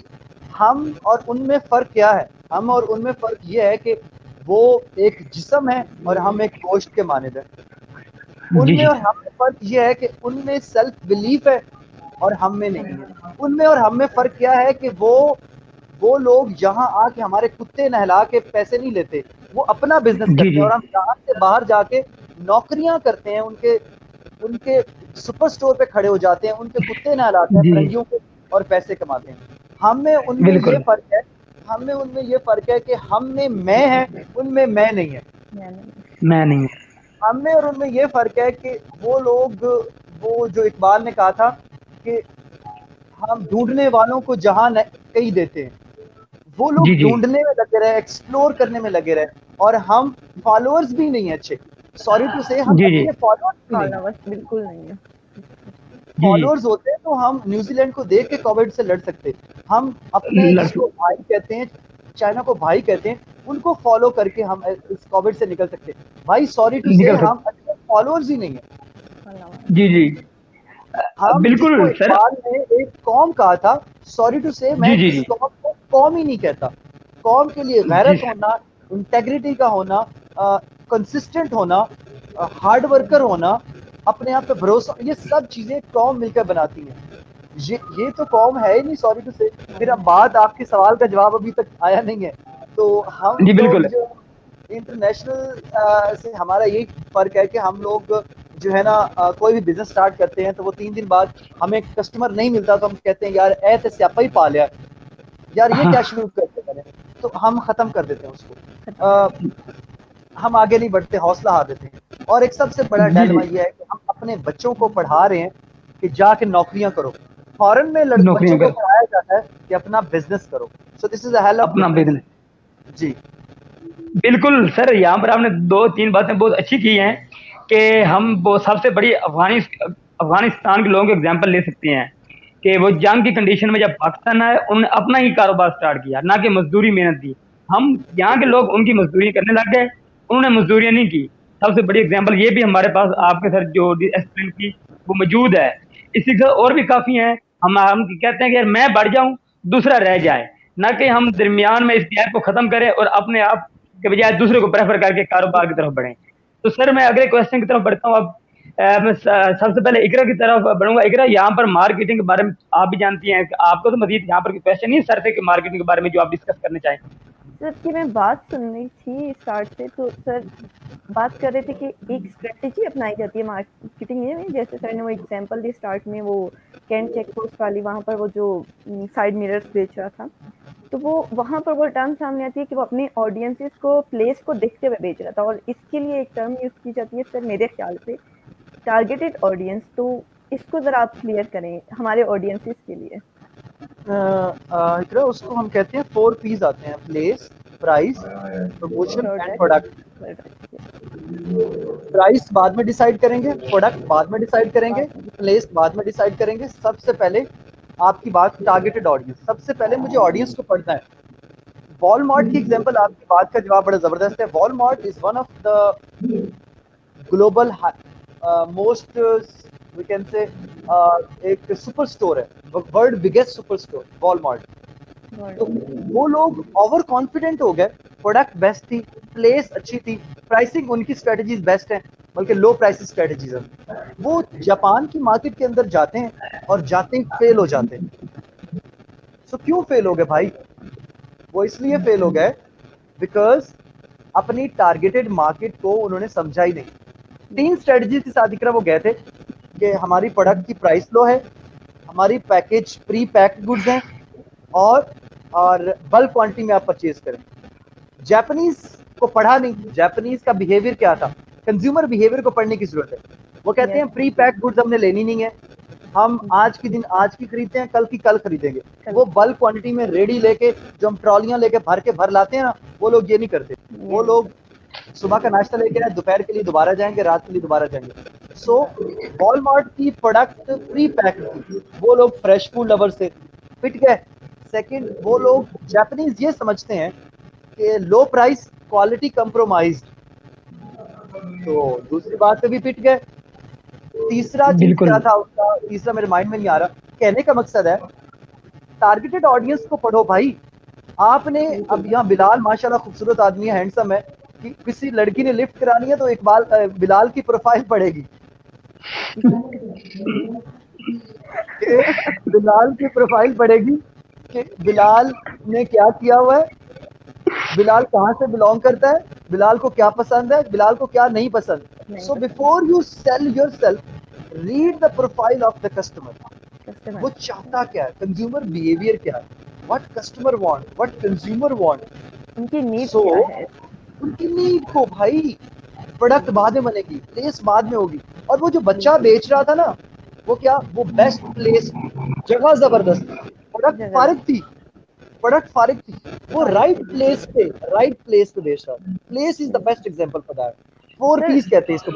C: हम और उनमें फ़र्क क्या है? हम और उनमें फ़र्क ये है कि वो एक जिस्म है और हम एक गोश्त के मानिंद हैं।
A: जी।
C: उनमें
A: जी
C: और हम में फ़र्क ये है कि उनमें सेल्फ बिलीफ है और हम में नहीं है। उनमें और हम में फ़र्क क्या है कि वो लोग यहाँ आके हमारे कुत्ते नहला के पैसे नहीं लेते, वो अपना बिज़नेस
A: जी।
C: करते हैं
A: जी
C: और हम यहाँ से बाहर जाके नौकरियां करते हैं, उनके उनके सुपर स्टोर पे खड़े हो जाते हैं, उनके कुत्ते नहलाते हैं
A: जी
C: फरंगियों को और पैसे कमाते हैं। हम
A: बिल्कुल
C: में उनमें ये फर्क है कि हम में मैं है, उनमें मैं नहीं है।
A: मैं नहीं हूँ।
C: हम में और उनमें ये फर्क है कि वो लोग, वो जो इकबाल ने कहा था कि हम ढूंढने वालों को जहां कहीं देते हैं, वो लोग
A: जी जी
C: ढूंढने में लगे रहे, एक्सप्लोर करने में लगे रहे, और हम फॉलोअर्स भी नहीं है अच्छे। सॉरी टू से हम
A: जी जी
C: अच्छे फॉलोअर्स भी नहीं है।
B: फॉलोवर्स बिल्कुल नहीं है।
A: जी
C: फॉलोअर्स होते हैं तो हम न्यूजीलैंड को देख के कोविड से लड़ सकते। हम अपने
A: लड़
C: जिसको भाई कहते हैं, चाइना को भाई कहते हैं, उनको फॉलो करके हम इस कोविड से निकल सकते। भाई सॉरी टू से
A: निकल
C: हम अच्छे फॉलोअर्स ही नहीं है।
A: जी जी
C: हम जिसको
A: बिल्कुल सर।
C: इकबाल ने एक कौम कहा था, सॉरी टू से मैं
A: जी जी
C: इस
A: जी
C: कौम को कौम ही नहीं कहता। कौम के लिए
A: जी
C: गैरत होना, इंटेग्रिटी का होना, कंसिस्टेंट होना, हार्ड वर्कर होना, अपने आप पे भरोसा, ये सब चीजें कौम मिलकर बनाती हैं। ये तो कौम है ही नहीं, सॉरी टू से। फिर अब बात, आपके सवाल का जवाब अभी तक आया नहीं है। तो हम
A: जी
C: लोग
A: बिल्कुल
C: जो इंटरनेशनल से हमारा यही फर्क है कि हम लोग जो है ना, कोई भी बिजनेस स्टार्ट करते हैं तो वो 3 दिन बाद हमें कस्टमर नहीं मिलता तो हम कहते हैं यार ऐसे स्यापा ही पा लिया यार, ये क्या शुरू करते मैंने, तो हम खत्म कर देते हैं उसको। हम आगे नहीं बढ़ते, हौसला हार देते हैं। और एक सबसे बड़ा
A: जी जी
C: डायलेमा ये है कि हम अपने बच्चों को पढ़ा रहे हैं कि जाके नौकरियां करो। फॉरेन में बच्चों
A: नौकरियां
C: को
A: कर
C: पढ़ाया जाता है कि अपना बिजनेस करो। So this is a hell of
A: अपना
C: डिफरेंस।
A: बिजनेस।
C: जी
A: बिल्कुल सर, यहाँ पर आपने दो तीन बातें बहुत अच्छी की हैं कि हम वो सबसे बड़ी अफगानिस्तान के लोगों के एग्जाम्पल ले सकते हैं कि वो जंग की कंडीशन में जब पाकिस्तान आए, उन्होंने अपना ही कारोबार स्टार्ट किया, ना कि मजदूरी मेहनत दी। हम यहाँ के लोग उनकी मजदूरी करने लग गए, उन्होंने मजदूरियां नहीं की। सबसे बड़ी एग्जाम्पल ये भी हमारे पास आपके सर जो एक्सप्लेन की वो मौजूद है। इसी के साथ और भी काफी हैं। हम कहते हैं कि यार मैं बढ़ जाऊं, दूसरा रह जाए, ना कि हम दरमियान में इस गैप को खत्म करें और अपने आप के बजाय दूसरे को प्रेफर करके कारोबार की तरफ बढ़े। तो सर मैं अगले क्वेश्चन की तरफ बढ़ता हूँ अब। मैं सबसे पहले इकरा की तरफ बढ़ूंगा। इकरा, यहाँ पर मार्केटिंग के बारे में आप भी जानती हैं, आपको तो मजीद यहाँ पर क्वेश्चन नहीं सर थे कि मार्केटिंग के बारे में जो आप डिस्कस करना चाहें।
B: सर की मैं बात सुन रही थी स्टार्ट से, तो सर बात कर रहे थे कि एक स्ट्रेटेजी अपनाई जाती है मार्केटिंग में, जैसे सर ने वो एग्जांपल दी स्टार्ट में, वो कैंट चेक पोस्ट वाली, वहाँ पर वो जो साइड मिरर्स बेच रहा था, तो वो वहाँ पर वो टर्म सामने आती है कि वो अपने ऑडियंसेस को, प्लेस को देखते हुए बेच रहा था। और इसके लिए एक टर्म यूज की जाती है सर मेरे ख्याल से, टारगेटेड ऑडियंस। तो इसको जरा आप क्लियर करें हमारे ऑडियंसेस के लिए।
C: इकरा, उसको हम कहते हैं 4 P's आते हैं, place, price, promotion and product. Price बाद में डिसाइड करेंगे, प्रोडक्ट बाद में डिसाइड करेंगे, प्लेस बाद में डिसाइड करेंगे। सबसे पहले आपकी बात टारगेटेड ऑडियंस, सबसे पहले मुझे ऑडियंस को पढ़ना है। वॉलमार्ट की एग्जांपल, आपकी बात का जवाब बड़ा जबरदस्त है। Walmart is one of the global most, we can say, एक सुपर स्टोर है, world biggest super store Walmart. तो वो लोग ओवर कॉन्फिडेंट हो गए, प्रोडक्ट बेस्ट थी, प्लेस अच्छी थी, प्राइसिंग उनकी स्ट्रेटजीज बेस्ट है, बल्कि लो प्राइस स्ट्रेटजीज है। वो जापान की मार्केट के अंदर जाते हैं और जाते ही फेल हो जाते हैं। सो क्यों फेल हो गए भाई? वो इसलिए फेल हो गए बिकॉज अपनी टारगेटेड मार्केट को उन्होंने समझा ही नहीं। 3 स्ट्रेटजी के साथ इकरा वो गए थे कि हमारी प्रोडक्ट की प्राइस लो है, हमारी पैकेज प्री पैक्ड गुड्स हैं, और बल्क क्वांटिटी में आप परचेज करें। जापानीज को पढ़ा नहीं, जापानीज का बिहेवियर क्या था, कंज्यूमर बिहेवियर को पढ़ने की जरूरत है। वो कहते हैं प्री पैक्ड गुड्स हमने लेनी नहीं है, हम आज की दिन आज की खरीदते हैं, कल की कल खरीदेंगे। वो बल्क क्वांटिटी में रेडी लेके, जो हम ट्रॉलियां लेके भर लाते हैं ना, वो लोग ये नहीं करते। वो लोग सुबह का नाश्ता लेके आए, दोपहर के लिए दोबारा जाएंगे, रात के लिए दोबारा जाएंगे। सो वॉलमार्ट की प्रोडक्ट प्री पैक्ड थी, वो लोग फ्रेश फूड लवर से पिट गए। सेकंड, वो लोग जापानीज ये समझते हैं कि लो प्राइस क्वालिटी कंप्रोमाइज, तो दूसरी बात पे भी पिट गए। तीसरा चीज
A: बिल्कुल
C: क्या था उसका, तीसरा मेरे माइंड में नहीं आ रहा। कहने का मकसद है टारगेटेड ऑडियंस को पढ़ो भाई। आपने अब यहाँ बिलाल माशाल्लाह खूबसूरत आदमी है, हैंडसम है, कि किसी लड़की ने लिफ्ट करानी है तो इकबाल बिलाल की प्रोफाइल पड़ेगी। बिलाल की प्रोफाइल पड़ेगी कि बिलाल ने क्या किया हुआ है, बिलाल कहाँ से बिलोंग करता है, बिलाल को क्या पसंद है, बिलाल को क्या नहीं पसंद। So before you sell yourself, read the profile of the customer. वो चाहता क्या है, कंज्यूमर बिहेवियर क्या है, what customer want, what consumer want,
B: उनकी नीड
C: सो
B: क्या है।
C: उनकी नीड को भाई, प्रोडक्ट बाद में बनेगी, प्लेस बाद में होगी। और वो जो बच्चा बेच रहा था ना, वो क्या, वो बेस्ट प्लेस, जगह जबरदस्त, प्रोडक्ट फारिग थी, प्रोडक्ट फारिग थी, वो राइट प्लेस पे बेच रहा था। Place is the best example for that. 4 P's कहते हैं इसको।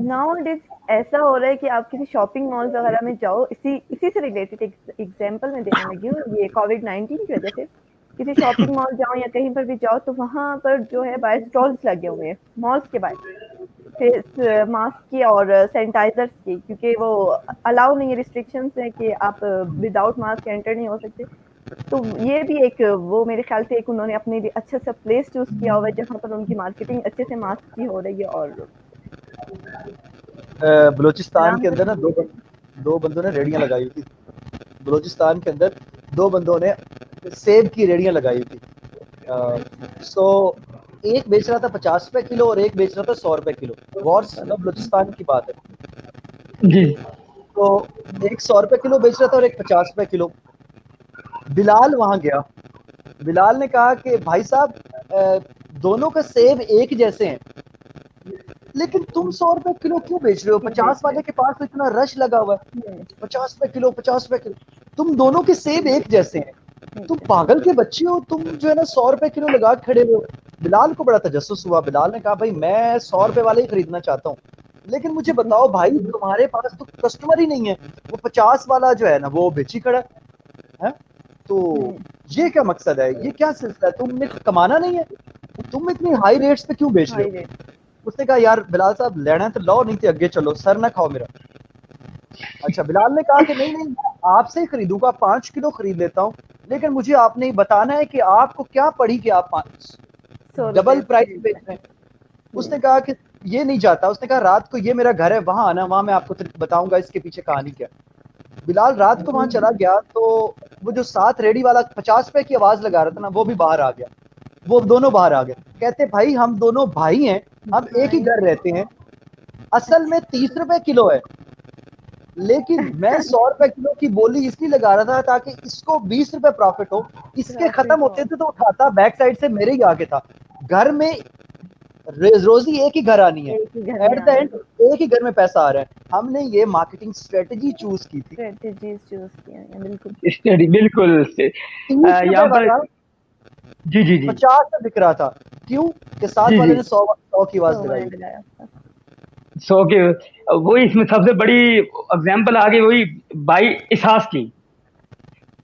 B: नाउअडेज ऐसा हो रहा है कि आप किसी शॉपिंग मॉल वगैरह में जाओ, इसी से रिलेटेड एग्जांपल मैं देने लगी हूँ। ये कोविड-19 की वजह से किसी शॉपिंग मॉल जाओ या कहीं पर भी जाओ तो वहाँ पर जो है बाहर स्टॉल्स लगे हुए हैं मॉल्स के बाहर, फेस मास्क की और सैनिटाइजर्स की, क्योंकि वो अलाउ नहीं है, रिस्ट्रिक्शंस है कि आप विदाउट मास्क एंटर नहीं हो सकते। तो ये भी एक, वो मेरे ख्याल से एक उन्होंने अपने लिए अच्छा सा प्लेस चूज किया हुआ है जहाँ पर उनकी मार्केटिंग अच्छे से मास्क की हो रही है। और
C: बलूचिस्तान के अंदर ना दो बंदों ने रेडियां लगाई हुई थी। बलूचिस्तान के अंदर 2 बंदों ने सेब की रेडियां लगाई हुई थी। सो एक बेच रहा था 50 रुपए किलो और एक बेच रहा था 100 रुपए किलो। गौर से सुनो, बलूचिस्तान की बात है
A: जी।
C: तो एक 100 रुपए किलो बेच रहा था और एक 50 रुपए किलो। बिलाल वहां गया, बिलाल ने कहा कि भाई साहब दोनों का सेब एक जैसे हैं, लेकिन तुम 100 रुपए किलो क्यों बेच रहे हो? 50 वाले के पास तो इतना रश लगा हुआ है, 50 रुपए किलो, 50 रुपए किलो, तुम दोनों के सेब एक जैसे हैं, तुम पागल के बच्चे हो, तुम जो है ना 100 रुपए किलो लगा खड़े हो। बिलाल को बड़ा तजस्सुस हुआ, बिलाल ने कहा भाई मैं 100 रुपए वाले ही खरीदना चाहता हूँ, लेकिन मुझे बताओ भाई तुम्हारे पास तो कस्टमर ही नहीं है, वो 50 वाला जो है ना वो बेची खड़ा है। तो ये क्या मकसद है, ये क्या सिलसिला है, तुमने कमाना नहीं है, तुम इतनी हाई रेट्स पे क्यों बेच रहे हो? उसने कहा यार बिलाल साहब लेना है तो लो, नहीं तो आगे चलो, सर ना खाओ मेरा। अच्छा, बिलाल ने कहा कि नहीं नहीं आपसे ही खरीदूंगा, 5 किलो खरीद लेता हूँ, लेकिन मुझे आपने बताना है कि आपको क्या पड़ी कि आप 5 डबल प्राइस बेच रहे हैं। उसने कहा कि ये नहीं जाता, उसने कहा रात को ये मेरा घर है, वहां आना, वहां मैं आपको बताऊंगा इसके पीछे कहानी क्या। बिलाल रात को वहां चला गया तो वो जो साथ रेडी वाला 50 रुपए की आवाज लगा रहा था ना, वो भी बाहर आ गया, वो दोनों बाहर आ गए, कहते भाई हम दोनों भाई हैं, हम एक ही घर रहते हैं, असल में 30 रुपए किलो है, लेकिन मैं 100 रुपए किलो की बोली इसलिए लगा रहा था ताकि इसको 20 रुपए प्रॉफिट हो, इसके खत्म होते थे तो उठाता बैक साइड से मेरे ही आगे था। घर में रोजी एक ही घर आनी है, एट द एंड एक ही घर में पैसा आ रहा है। हमने ये मार्केटिंग स्ट्रेटजी चूज की थी,
B: बिल्कुल
A: स्टडी बिल्कुल यहाँ पर। जी जी जी
C: 50 में बिक रहा था, क्यों कि साथ वाले ने 100 की आवाज लगाई।
A: 100 के वही इसमें सबसे बड़ी एग्जांपल आ गई वही भाई इसास की।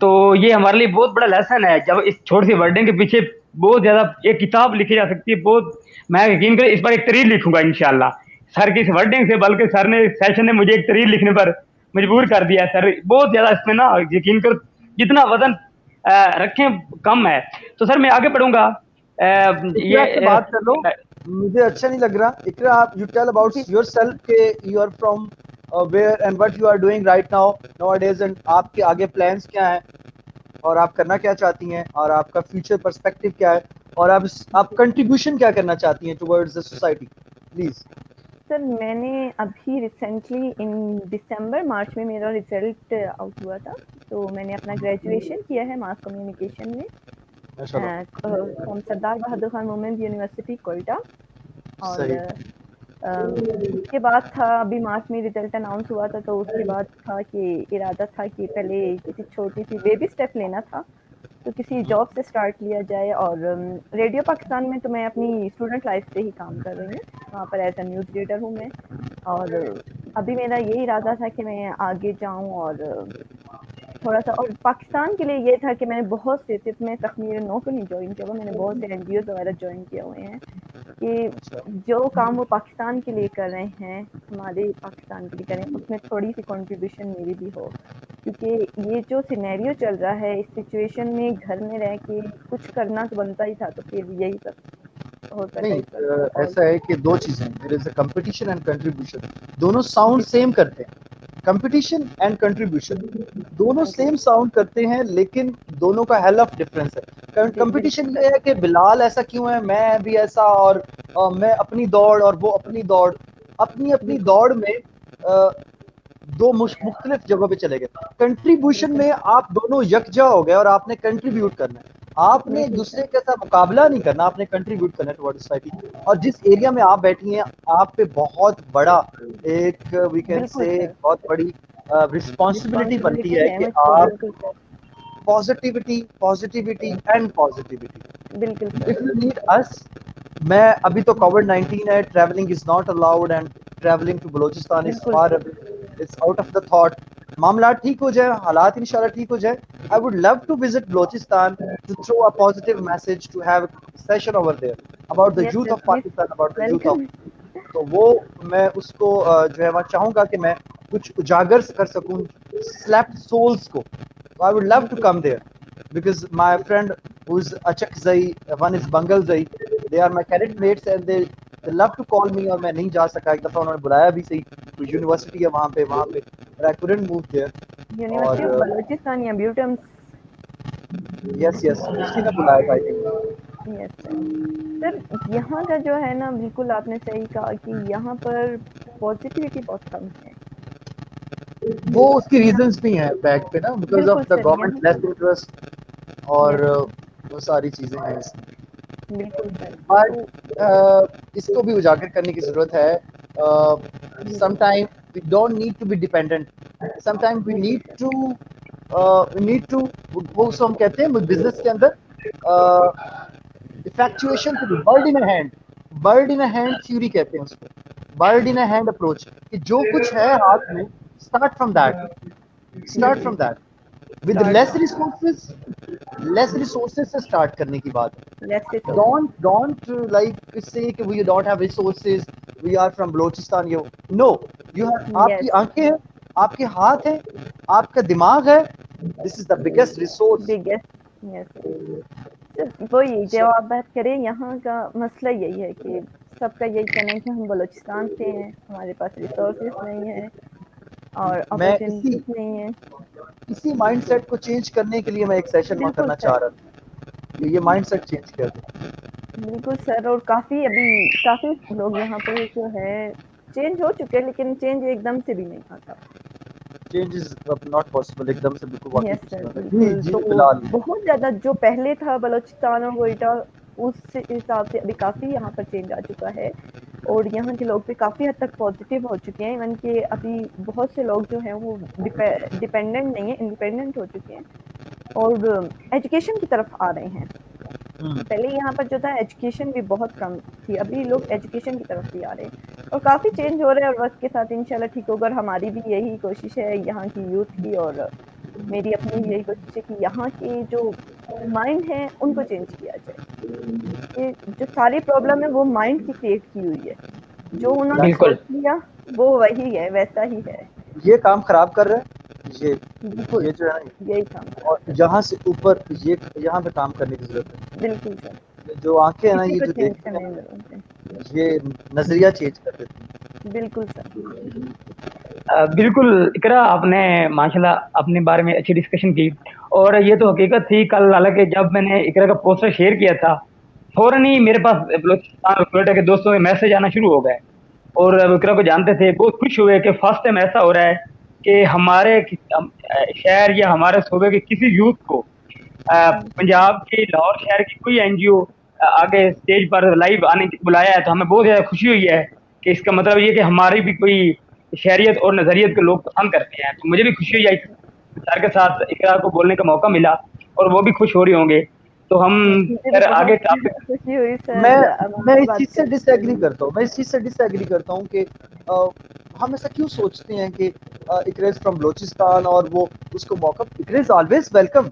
A: तो ये हमारे लिए बहुत बड़ा लेसन है, जब इस छोटी सी वर्डिंग के पीछे बहुत ज्यादा एक किताब लिखी जा सकती है। बहुत, मैं यकीन करें इस बार एक तरीर लिखूंगा इंशाल्लाह सर की इस वर्डिंग से, बल्कि सर ने सेशन ने मुझे एक तरीर लिखने पर मजबूर कर दिया है सर। बहुत ज्यादा इसमें ना यकीन कर जितना वजन रखें कम है। तो सर मैं आगे बढ़ूंगा।
C: ये बात कर लो, मुझे अच्छा नहीं लग रहा। इकरा आप यू टेल अबाउट योरसेल्फ के you are from where and what you are doing right now days, and आपके आगे प्लान्स क्या हैं और आप करना क्या चाहती हैं और आपका फ्यूचर पर्सपेक्टिव क्या है और आप कंट्रीब्यूशन क्या करना चाहती हैं towards the society, please.
B: Sir मैंने अभी रिसेंटली इन दिसंबर मार्च में मेरा रिजल्ट आउट हुआ था, तो मैंने अपना ग्रेजुएशन किया है मास कम्युनिकेशन में from Sardar Bahadur Khan women's university Quetta. और उसके बाद था अभी मार्च में रिजल्ट अनाउंस हुआ था, तो उसके बाद था कि इरादा था कि पहले किसी छोटी सी बेबी स्टेप लेना था, तो किसी जॉब से स्टार्ट लिया जाए। और रेडियो पाकिस्तान में तो मैं अपनी स्टूडेंट लाइफ से ही काम कर रही हूँ, वहाँ पर एज अ न्यूज़ रीडर हूँ मैं। और अभी मेरा यही इरादा था कि मैं आगे जाऊँ और थोड़ा सा, और पाकिस्तान के लिए ये था कि मैंने बहुत से, सिर्फ मैं तखमीर 9 को नहीं ज्वाइन किया हुआ, मैंने बहुत से एनजीओ वगैरह ज्वाइन किए हुए हैं कि जो काम वो पाकिस्तान के लिए कर रहे हैं, हमारे पाकिस्तान के लिए करें, उसमें थोड़ी सी कंट्रीब्यूशन मेरी भी हो। क्योंकि ये जो सिनेरियो चल रहा है, इस सिचुएशन में घर में रह के कुछ करना तो बनता ही था, तो फिर यही सब होता
C: नहीं, ऐसा है कि दो चीजें, there is a competition and contribution, दोनों साउंड सेम करते हैं। कंपटीशन एंड कंट्रीब्यूशन दोनों सेम साउंड करते हैं, लेकिन दोनों का हेल ऑफ डिफरेंस है। कंपटीशन ये है कि बिलाल ऐसा क्यों है, मैं भी ऐसा, और मैं अपनी दौड़ और वो अपनी दौड़, अपनी अपनी दौड़ में दो मुख्तलिफ जगहों पे चले गए। कंट्रीब्यूशन में आप दोनों यकजा हो गए और आपने कंट्रीब्यूट करना है, आपने एक दूसरे के साथ मुकाबला नहीं करना, आपने कंट्रीब्यूट करना है टुवर्ड सोसाइटी। और जिस एरिया में आप बैठी हैं, आप पे बहुत बड़ा एक वी कैन से बहुत बड़ी रिस्पॉन्सिबिलिटी बनती है कि आप पॉजिटिविटी एंड पॉजिटिविटी।
B: बिल्कुल
C: इफ यू नीड अस, मैं अभी तो कोविड-19 है, travelling is not allowed and travelling to Balochistan is far, it's out of the thought. मामला ठीक हो जाए, हालात इंशाल्लाह ठीक हो जाए, I would love to visit Balochistan to throw a positive message, to have a session over there about the youth of Pakistan, about the youth of, तो वो मैं उसको जो है मैं चाहूंगा कि मैं कुछ उजागर कर सकूं स्लैप्ड सोल्स को। I would love to come there because my friend who's Achak Zai, one is Bangal Zai, they are my cadet mates and they love to call me, और मैं नहीं जा सका। एक दफा उन्होंने बुलाया भी सही, कोई यूनिवर्सिटी है वहाँ पे but I couldn't move there।
B: University of Balochistan या ब्यूटम्स,
C: यस उसी ने बुलाया था आई थिंक।
B: Yes sir. यहाँ का जो है ना, बिल्कुल आपने सही कहा कि यहाँ पर पॉजिटिविटी बहुत कम है।
C: वो उसकी रीजंस भी हैं बैक पे ना, because of the government less interest और वो सारी चीजें हैं इसमें।
B: बिल्कुल सर,
C: बट इसको भी उजागर करने की जरूरत है। Sometime we don't need to be dependent, sometime we need to वो उसको हम कहते हैं बिजनेस के अंदर effectuation to be bird in a hand theory कहते हैं उसको, bird in a hand approach, कि जो कुछ है हाथ में, start from that with less resources से start करने की बात है। don't like say कि we don't have resources, we are from Balochistan, no, you have आपकी आंखें हैं, आपके हाथ हैं, आपका दिमाग है, this is the biggest resource।
B: वही जो आप बात करें, यहाँ का मसला यही है कि सबका यही कहना है कि हम बलूचिस्तान से हैं, हमारे पास रिसोर्सेज नहीं है और अपॉर्चुनिटीज नहीं है।
C: इसी माइंडसेट को चेंज करने के लिए मैं एक सेशन में करना चाह रहा था, ये माइंडसेट चेंज कर दे।
B: बिल्कुल सर, और काफी लोग यहाँ पे जो है चेंज हो चुके हैं, लेकिन चेंज एकदम से भी नहीं आता।
C: चेंज इज नॉट पॉसिबल एकदम से, बिल्कुल।
B: यस सर, तो बहुत ज्यादा जो पहले था बलूचिस्तान और कोयटा, उस हिसाब से अभी काफी यहाँ पर चेंज आ चुका है और यहाँ के लोग भी काफी हद तक पॉजिटिव हो चुके हैं। इवन कि अभी बहुत से लोग जो हैं वो डिपेंडेंट नहीं है, इंडिपेंडेंट हो चुके हैं और एजुकेशन की तरफ आ रहे हैं। पहले यहाँ पर जो था एजुकेशन भी बहुत कम थी, अभी लोग एजुकेशन की तरफ भी आ रहे हैं और काफी चेंज हो रहे हैं और वक्त के साथ इंशाल्लाह ठीक होगा। और हमारी भी यही कोशिश है यहाँ की यूथ की, और मेरी अपनी यही कोशिश है कि यहाँ के जो माइंड है उनको चेंज किया जाए। ये जो सारी प्रॉब्लम है वो माइंड की क्रिएट की हुई है, जो उन्होंने सोच लिया वो वही है, वैसा ही है।
C: ये काम खराब कर रहा है ये जो है
B: यही काम,
C: और यहाँ से ऊपर ये यहाँ पे काम करने की जरूरत है।
B: बिल्कुल सर,
C: जो आंखें है ना, ये जो देखते हैं, ये नजरिया चेंज कर देती है।
B: बिल्कुल सर,
A: बिल्कुल इकरा, आपने माशाल्लाह अपने बारे में अच्छी डिस्कशन की और ये तो हकीकत थी। कल हालांकि जब मैंने इकरा का पोस्टर शेयर किया था, फौरन ही मेरे पास बलूचिस्तान कोयटा के दोस्तों के मैसेज आना शुरू हो गए और इकरा को जानते थे, बहुत खुश हुए कि फर्स्ट टाइम ऐसा हो रहा है कि हमारे शहर या हमारे सूबे के किसी यूथ को पंजाब के लाहौर शहर की कोई एनजीओ आगे स्टेज पर लाइव आने की बुलाया है। तो हमें बहुत ज्यादा खुशी हुई है कि इसका मतलब ये कि हमारी भी कोई शहरियत और नजरियत के लोग पसंद करते हैं। तो मुझे भी खुशी हुई है सर के साथ इकरा को बोलने का मौका मिला और वो भी खुश हो रहे होंगे। तो हम सर आगे
B: खुशी हुई सर।
C: मैं इस चीज से डिसएग्री करता हूँ कि हम ऐसा क्यों सोचते हैं कि इकरा इज फ्रॉम बलूचिस्तान और वो उसको मौका, इकरा इज ऑलवेज वेलकम।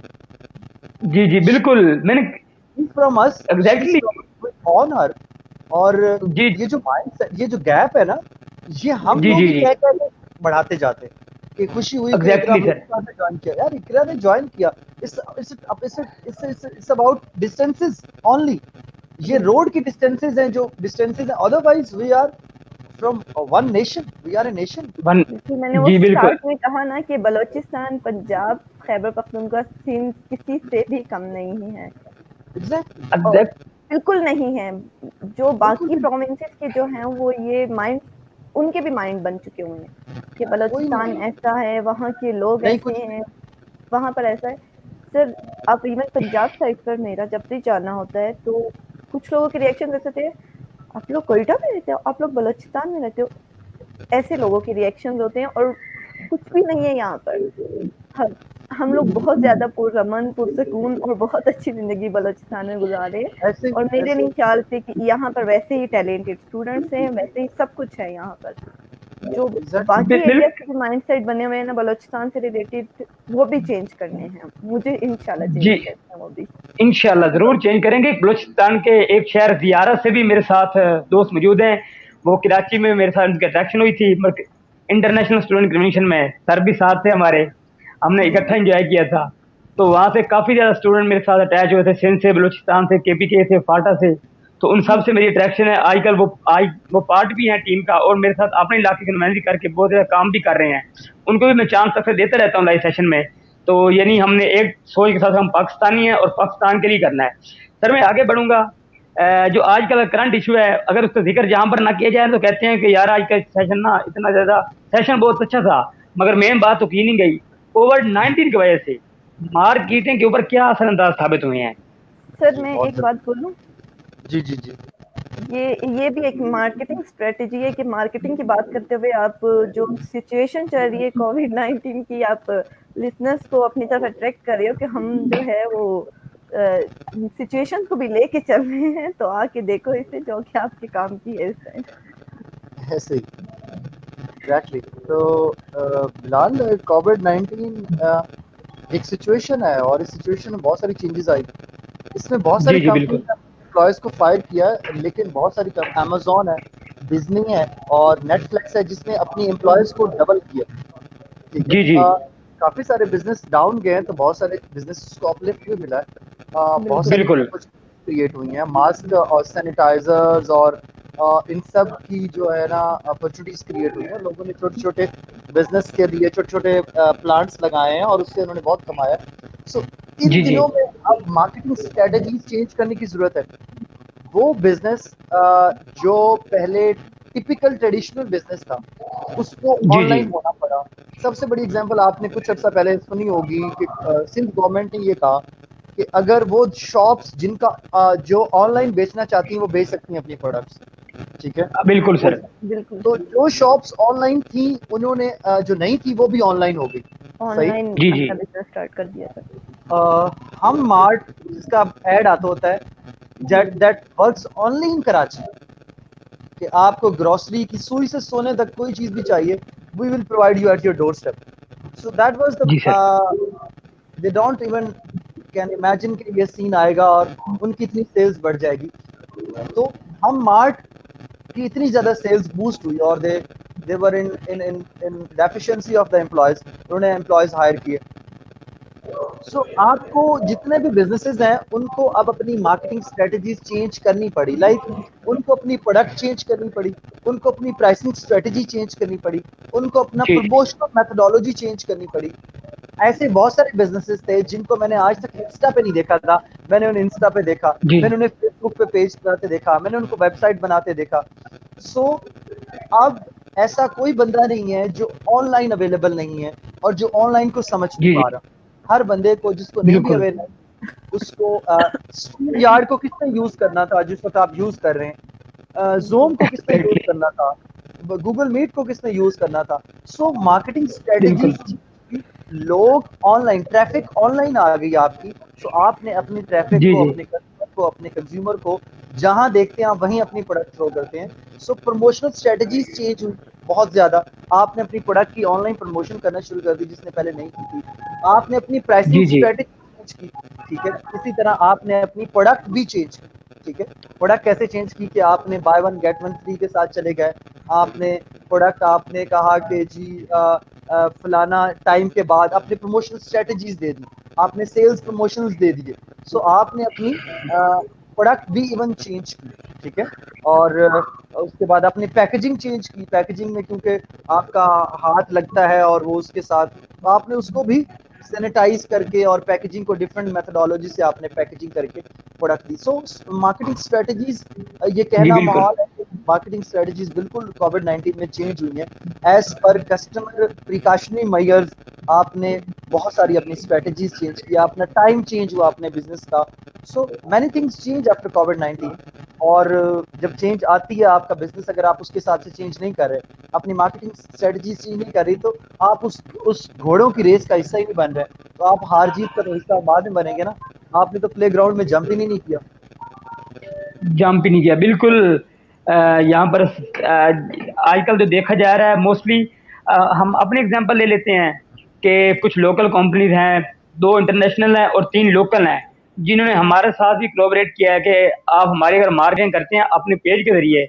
A: जी बिल्कुल, मैंने
C: फ्रॉम अस
A: एग्जैक्टली
C: ऑनर। और ये जो माइंड, ये जो गैप है ना, ये हम लोग ही क्या बढ़ाते जाते हैं कि खुशी हुई कि इकरा ने ज्वाइन किया। यार इकरा ने ज्वाइन किया, इट्स अबाउट डिस्टेंसेस ओनली। ये रोड की डिस्टेंसेस हैं जो डिस्टेंसेस हैं, otherwise we are from one nation. We are a nation.
B: जैसे मैंने वो
A: जी बिल्कुल
B: स्टार्ट में कहा ना कि बलूचिस्तान, पंजाब, खैबर पख्तूनख्वा, सिंध किसी से भी कम नहीं है
C: Exactly.
B: और
A: एग्जैक्ट
B: बिल्कुल नहीं है। जो
C: बिल्कुल
B: बाकी
C: भी
B: प्रोविंसेस के जो हैं वो ये माइंड, उनके भी माइंड बन चुके हुए हैं कि
C: कोई
B: बलूचिस्तान
C: नहीं,
B: ऐसा है, वहाँ के लोग
C: नहीं
B: ऐसे
C: कुछ
B: हैं, वहाँ पर ऐसा है। सर आप इवन पंजाब साइड पर मेरा जब भी जाना होता है तो कुछ लोगों के रिएक्शन ऐसे थे, आप लोग कोयटा में रहते हो, आप लोग बलूचिस्तान में रहते हो, ऐसे लोगों के रिएक्शन होते हैं। और कुछ भी नहीं है यहाँ पर। हम लोग बहुत ज्यादा पुरअमन पुरसकून और बहुत अच्छी जिंदगी बलूचिस्तान में गुजारे।
C: ऐसे
B: और मेरे
C: ऐसे
B: नहीं ख्याल से कि यहाँ पर वैसे ही टैलेंटेड स्टूडेंट्स हैं, वैसे ही सब कुछ है यहाँ पर। जो
C: एग्जैक्टली
B: बाकी
A: बिल्कुल
B: एरिया के जो माइंडसेट बने हुए हैं ना बलूचिस्तान से रिलेटेड, वो भी चेंज करने हैं मुझे, इंशाल्लाह चेंज
A: जी
B: करने हैं वो भी।
A: इंशाल्लाह जरूर चेंज करेंगे। बलूचिस्तान के एक शहर ज़ियारा से भी मेरे साथ दोस्त मौजूद हैं। वो कराची में मेरे साथ उनकी अट्रैक्शन हुई थी, इंटरनेशनल स्टूडेंट कन्वेंशन में सर भी साथ थे हमारे, हमने इकट्ठा एंजॉय किया था। तो वहाँ से काफ़ी ज़्यादा स्टूडेंट मेरे साथ अटैच हुए थे, सिंध से, बलूचिस्तान से, केपीके से, फाटा से। तो उन सब से मेरी अट्रैक्शन है। आजकल वो पार्ट भी हैं टीम का और मेरे साथ अपने इलाके की नुमाइंदगी करके बहुत ज़्यादा काम भी कर रहे हैं। उनको भी मैं चांस अक्सर देता रहता हूँ लाइव सेशन में। तो यानी हमने एक सोच के साथ हम पाकिस्तानी हैं और पाकिस्तान के लिए करना है। सर मैं आगे बढ़ूंगा। जो आजकल करंट इशू है, अगर उसका जिक्र जहां पर ना किया जाए तो कहते हैं कि यार आज का सेशन ना इतना ज्यादा, सेशन बहुत अच्छा था मगर मेन बात तो की नहीं गई। कोविड-19 की वजह से मार्केटिंग के ऊपर क्या असरअंदाज साबित हुए हैं?
B: सर
C: जी
B: मैं
C: बहुत
B: एक बात बोलूं,
C: जी जी जी
B: ये भी एक मार्केटिंग स्ट्रेटेजी है कि मार्केटिंग की बात करते हुए आप जो सिचुएशन चल रही है कोविड-19 की, आप लिसनर्स को अपनी तरफ अट्रैक्ट कर रहे हो कि हम जो है वो सिचुएशन को भी लेके चल रहे हैं। तो आके देखो इसे, जो कि आपके काम की है इस टाइम।
C: ऐसे ही एग्जैक्टली। तो बिलाल, कोविड-19 एक सिचुएशन है और इस सिचुएशन में बहुत सारी चेंजेस आई। इसमें बहुत सारी
A: जी जी
C: कंपनी
A: बिल्कुल।
C: ने एम्प्लॉयज को फायर किया है, लेकिन बहुत सारी अमेजोन है, डिज्नी है और नेटफ्लिक्स है जिसने अपनी एम्प्लॉयज को डबल किया। ठीक है।
A: जी जी
C: काफी सारे बिजनेस डाउन गए हैं तो बहुत सारे बिजनेस को अपलिफ्ट भी मिला है। बहुत
B: बिल्कुल
C: सारी
A: बिल्कुल।
C: क्रिएट हुई हैं, मास्क और सैनिटाइजर्स और इन सब की जो है ना अपॉर्चुनिटीज क्रिएट हुई हैं। लोगों ने छोटे छोटे बिजनेस के लिए छोटे छोटे प्लांट्स लगाए हैं और उससे उन्होंने बहुत कमाया। सो इन
A: जी जी
C: दिनों में अब मार्केटिंग स्ट्रेटेजी चेंज करने की जरूरत है। वो बिजनेस जो पहले टिपिकल ट्रेडिशनल बिजनेस था उसको
A: जी जी
C: ऑनलाइन होना पड़ा। सबसे बड़ी एग्जांपल आपने कुछ अर्सा पहले सुनी होगी कि सिंध गवर्नमेंट ने ये कहा कि अगर वो शॉप्स जिनका जो ऑनलाइन बेचना चाहती हैं वो बेच सकती हैं अपनी प्रोडक्ट्स। ठीक है।
A: बिल्कुल
C: तो
A: सर।
B: बिल्कुल
C: तो जो शॉप्स ऑनलाइन थी उन्होंने जो नहीं थी वो भी ऑनलाइन हो गई। सही।
B: ऑनलाइन
A: जी जी
B: अपना बिजनेस स्टार्ट कर दिया सर।
C: हम मार्ट जिसका ऐड आता होता है that works only in Karachi, कि आपको ग्रोसरी की सुई से सोने तक कोई चीज भी चाहिए, we will provide you at your doorstep. So that was
A: जी sir.
C: The they don't even can imagine कि ये सीन आएगा और उनकी इतनी सेल्स बढ़ जाएगी। तो हम मार्ट की इतनी ज्यादा सेल्स बूस्ट हुई और दे वर इन डेफिशिएंसी ऑफ द एम्प्लॉयज, उन्होंने एम्प्लॉयज हायर किए। सो आपको जितने भी बिजनेसेस हैं उनको अब अपनी मार्केटिंग स्ट्रेटजीज चेंज करनी पड़ी। उनको अपनी प्रोडक्ट चेंज करनी पड़ी, उनको अपनी प्राइसिंग स्ट्रेटजी चेंज करनी पड़ी, उनको अपना
A: जी जी
C: प्रमोशनल मेथोडोलॉजी चेंज करनी पड़ी। ऐसे बहुत सारे बिजनेसेस थे जिनको मैंने आज तक इंस्टा पे नहीं देखा था, मैंने उन्हें इंस्टा पे देखा,
A: जी
C: मैंने उन्हें फेसबुक पे पेज बनाते देखा, मैंने उनको वेबसाइट बनाते देखा। सो अब ऐसा कोई बंदा नहीं है जो ऑनलाइन अवेलेबल नहीं है और जो ऑनलाइन को समझ नहीं
A: जी
C: पा
A: जी
C: रहा। हर बंदे को जिसको नहीं भी
A: बिल्कुल।
C: अवेलेबल, उसको स्ट्रीम यार्ड को किसने यूज करना था जिस वक्त आप यूज कर रहे हैं, जूम को किसने यूज
A: एग्जैक्टली।
C: करना था, गूगल मीट को किसने यूज करना था। सो मार्केटिंग
A: बिल्कुल।
C: स्ट्रेटेजी, लोग ऑनलाइन, ट्रैफिक ऑनलाइन आ गई आपकी। सो आपने अपनी ट्रैफिक
A: जी
C: को,
A: जी
C: अपने कस्टमर को, अपने कंज्यूमर को जहां देखते हैं आप वहीं अपनी प्रोडक्ट थ्रो करते हैं। सो प्रमोशनल स्ट्रेटेजीज चेंज हुई बहुत ज्यादा। आपने अपनी प्रोडक्ट की ऑनलाइन प्रमोशन करना शुरू कर दी जिसने पहले नहीं की थी। आपने अपनी प्राइसिंग
A: जी जी
C: स्ट्रेटेजी चेंज की। ठीक है। इसी तरह आपने अपनी प्रोडक्ट भी चेंज की। ठीक है। प्रोडक्ट कैसे चेंज की कि आपने by one get one free के साथ चले गए। आपने प्रोडक्ट, आपने कहा कि जी फलाना टाइम के बाद अपने प्रमोशनल स्ट्रेटजीज दे दी, आपने सेल्स प्रमोशंस दे दिए। सो आपने अपनी प्रोडक्ट भी इवन चेंज की। ठीक है। और उसके बाद आपने पैकेजिंग चेंज की, पैकेजिंग में क्योंकि आपका हाथ लगता है और वो उसके साथ, तो आपने उसको भी सैनिटाइज करके और पैकेजिंग को डिफरेंट मेथोडोलॉजी से आपने पैकेजिंग करके प्रोडक्ट दी। सो मार्केटिंग स्ट्रेटजीज, ये
A: जी
C: कहना
A: बिल्कुल।
C: माहौल है कि मार्केटिंग स्ट्रेटजीज बिल्कुल कोविड-19 में चेंज हुई हैं as per customer precautionary measures. आपने बहुत सारी अपनी स्ट्रेटजीज चेंज किया, अपना टाइम चेंज हुआ अपने बिजनेस का। So many things change after कोविड-19। और जब चेंज आती है आपका बिजनेस, अगर आप उसके हिसाब से चेंज नहीं कर रहे, अपनी मार्केटिंग स्ट्रेटजी चेंज नहीं कर रही, तो आप उस घोड़ों की रेस का हिस्सा ही नहीं बन रहे, तो आप हार जीत का तो हिस्सा बाद में बनेंगे ना। आपने तो प्लेग्राउंड में जंप ही नहीं किया।
A: जंप ही नहीं किया बिल्कुल। यहाँ पर आजकल जो देखा जा रहा है मोस्टली, हम अपने एग्जांपल ले लेते हैं कि कुछ लोकल कंपनीज हैं, 2 इंटरनेशनल हैं और 3 लोकल हैं, जिन्होंने हमारे साथ भी कोलैबोरेट किया है कि आप हमारी अगर मार्केटिंग करते हैं अपने पेज के जरिए,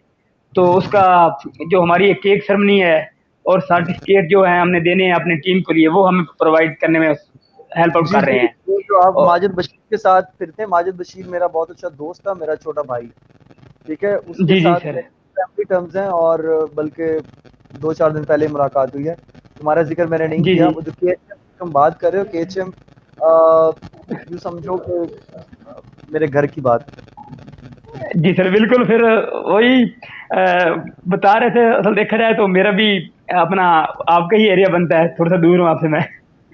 A: तो उसका जो हमारी एक केक सेरेमनी है और सर्टिफिकेट जो है हमने देने हैं अपनी टीम के लिए, वो हमें प्रोवाइड करने में हेल्प आउट
C: जी
A: कर
C: जी,
A: रहे हैं।
C: वो जो आप
A: और
C: माजिद बशीर के साथ फिरते हैं, माजिद बशीर मेरा बहुत अच्छा दोस्त था, मेरा छोटा भाई, ठीक है, उसके
A: जी जी
C: साथ
A: सर।
C: मेरे फैमिली टर्म्स हैं, और बल्कि 2-4 दिन पहले मुलाकात हुई है। तुम्हारा जिक्र मैंने नहीं
A: जी
C: किया,
A: जी
C: वो जो केएचएम तुम बात कर रहे हो, केएचएम यूँ समझो कि मेरे घर की बात।
A: जी सर बिल्कुल। फिर वही बता रहे थे, असल देखा जाए तो मेरा भी अपना आपका ही एरिया बनता है, थोड़ा सा दूर हूँ आपसे मैं।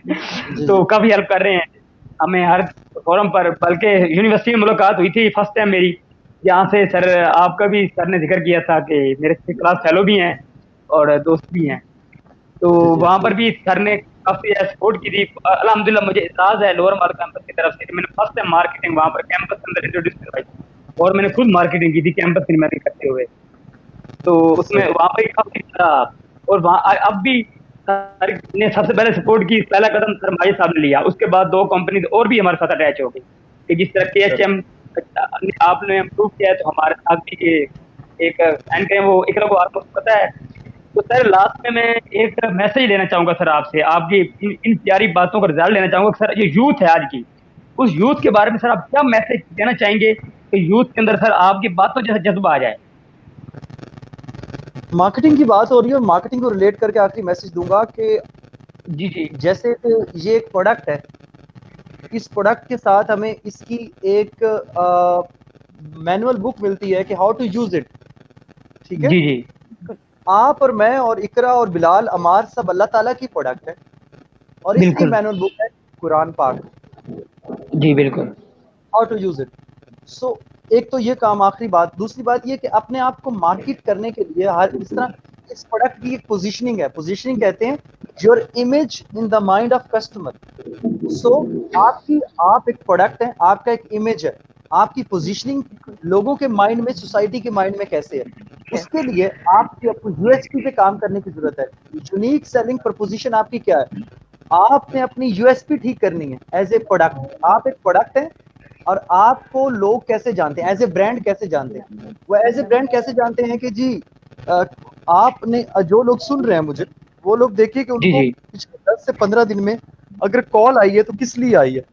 C: जी
A: तो
C: जी
A: काफी हेल्प कर रहे हैं हमें हर फोरम पर, बल्कि यूनिवर्सिटी में मुलाकात हुई थी फर्स्ट टाइम मेरी, जहाँ से सर आपका भी सर ने जिक्र किया था कि मेरे क्लास फेलो भी हैं और दोस्त भी हैं। तो
C: जी जी।
A: वहां पर भी सर ने काफी सपोर्ट की थी। अल्हम्दुलिल्लाह मुझे एतराज है लोअर मार्ग कैंपस की तरफ से कि मैंने फर्स्ट टाइम मार्केटिंग वहां पर कैंपस के अंदर इंट्रोड्यूस करवाई, और मैंने खुद मार्केटिंग की थी कैंपस की मैंने करते हुए। तो उसमें
C: सही।
A: वहां पर काफी सारा, और वहाँ अब भी सर ने सबसे पहले सपोर्ट की, पहला कदम सर माजी साहब ने लिया, उसके बाद 2 कंपनी और भी हमारे साथ अटैच हो गई कि जिस तरह के एच
C: चलो।
A: एम आपने अप्रूव किया है, तो हमारे साथ भी ये एक एंड करें, वो इकरा को आपको पता है। तो सर लास्ट में मैं एक मैसेज लेना चाहूंगा सर आपसे, आपकी इन प्यारी बातों का रिजल्ट लेना चाहूंगा सर। ये यूथ है आज की, उस यूथ के बारे में सर आप क्या मैसेज देना चाहेंगे कि यूथ के अंदर सर आपकी बातों जैसा जज्बा आ जाए।
C: मार्केटिंग की बात हो रही है, और मार्केटिंग को रिलेट करके आखिरी मैसेज दूंगा कि
A: जी जी
C: जैसे कि ये एक प्रोडक्ट है, इस प्रोडक्ट के साथ हमें इसकी एक मैनुअल बुक मिलती है कि हाउ टू यूज इट, ठीक है।
A: जी जी
C: आप और मैं और इकरा और बिलाल अमार सब अल्लाह ताला की प्रोडक्ट है, और इसकी
A: बिल्कुल।
C: मैनुअल बुक है कुरान पाक,
A: जी बिल्कुल।
C: How to use it. So एक तो ये काम, आखिरी बात। दूसरी बात ये कि अपने आप को मार्केट करने के लिए हर इस तरह इस प्रोडक्ट की एक पोजीशनिंग है, पोजीशनिंग कहते हैं your image in the mind of customer. So आप एक प्रोडक्ट है, आपका एक इमेज है, आपकी पोजीशनिंग लोगों के माइंड में, सोसाइटी के माइंड में कैसे है, उसके लिए आपकी अपनी यूएसपी पे काम करने की जरूरत है। यूनिक सेलिंग प्रपोजिशन आपकी क्या है, आपने अपनी यूएसपी ठीक करनी है। एज ए प्रोडक्ट, आप एक प्रोडक्ट है, और आपको लोग कैसे जानते हैं, एज ए ब्रांड कैसे जानते हैं, वो एज ए ब्रांड कैसे जानते हैं कि जी आपने, जो लोग सुन रहे हैं मुझे, वो लोग देखिए कि
A: जी
C: उनको
A: जी
C: पिछले 10 से 15 दिन में अगर कॉल आई है तो किस लिए आई है,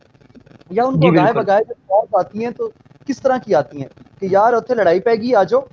C: या उनको
A: जी
C: अगाए
A: बिल्कुल।
C: बगाए जब कॉल आती हैं तो किस तरह की आती हैं, कि यार उत्थे लड़ाई पैगी आ जाओ,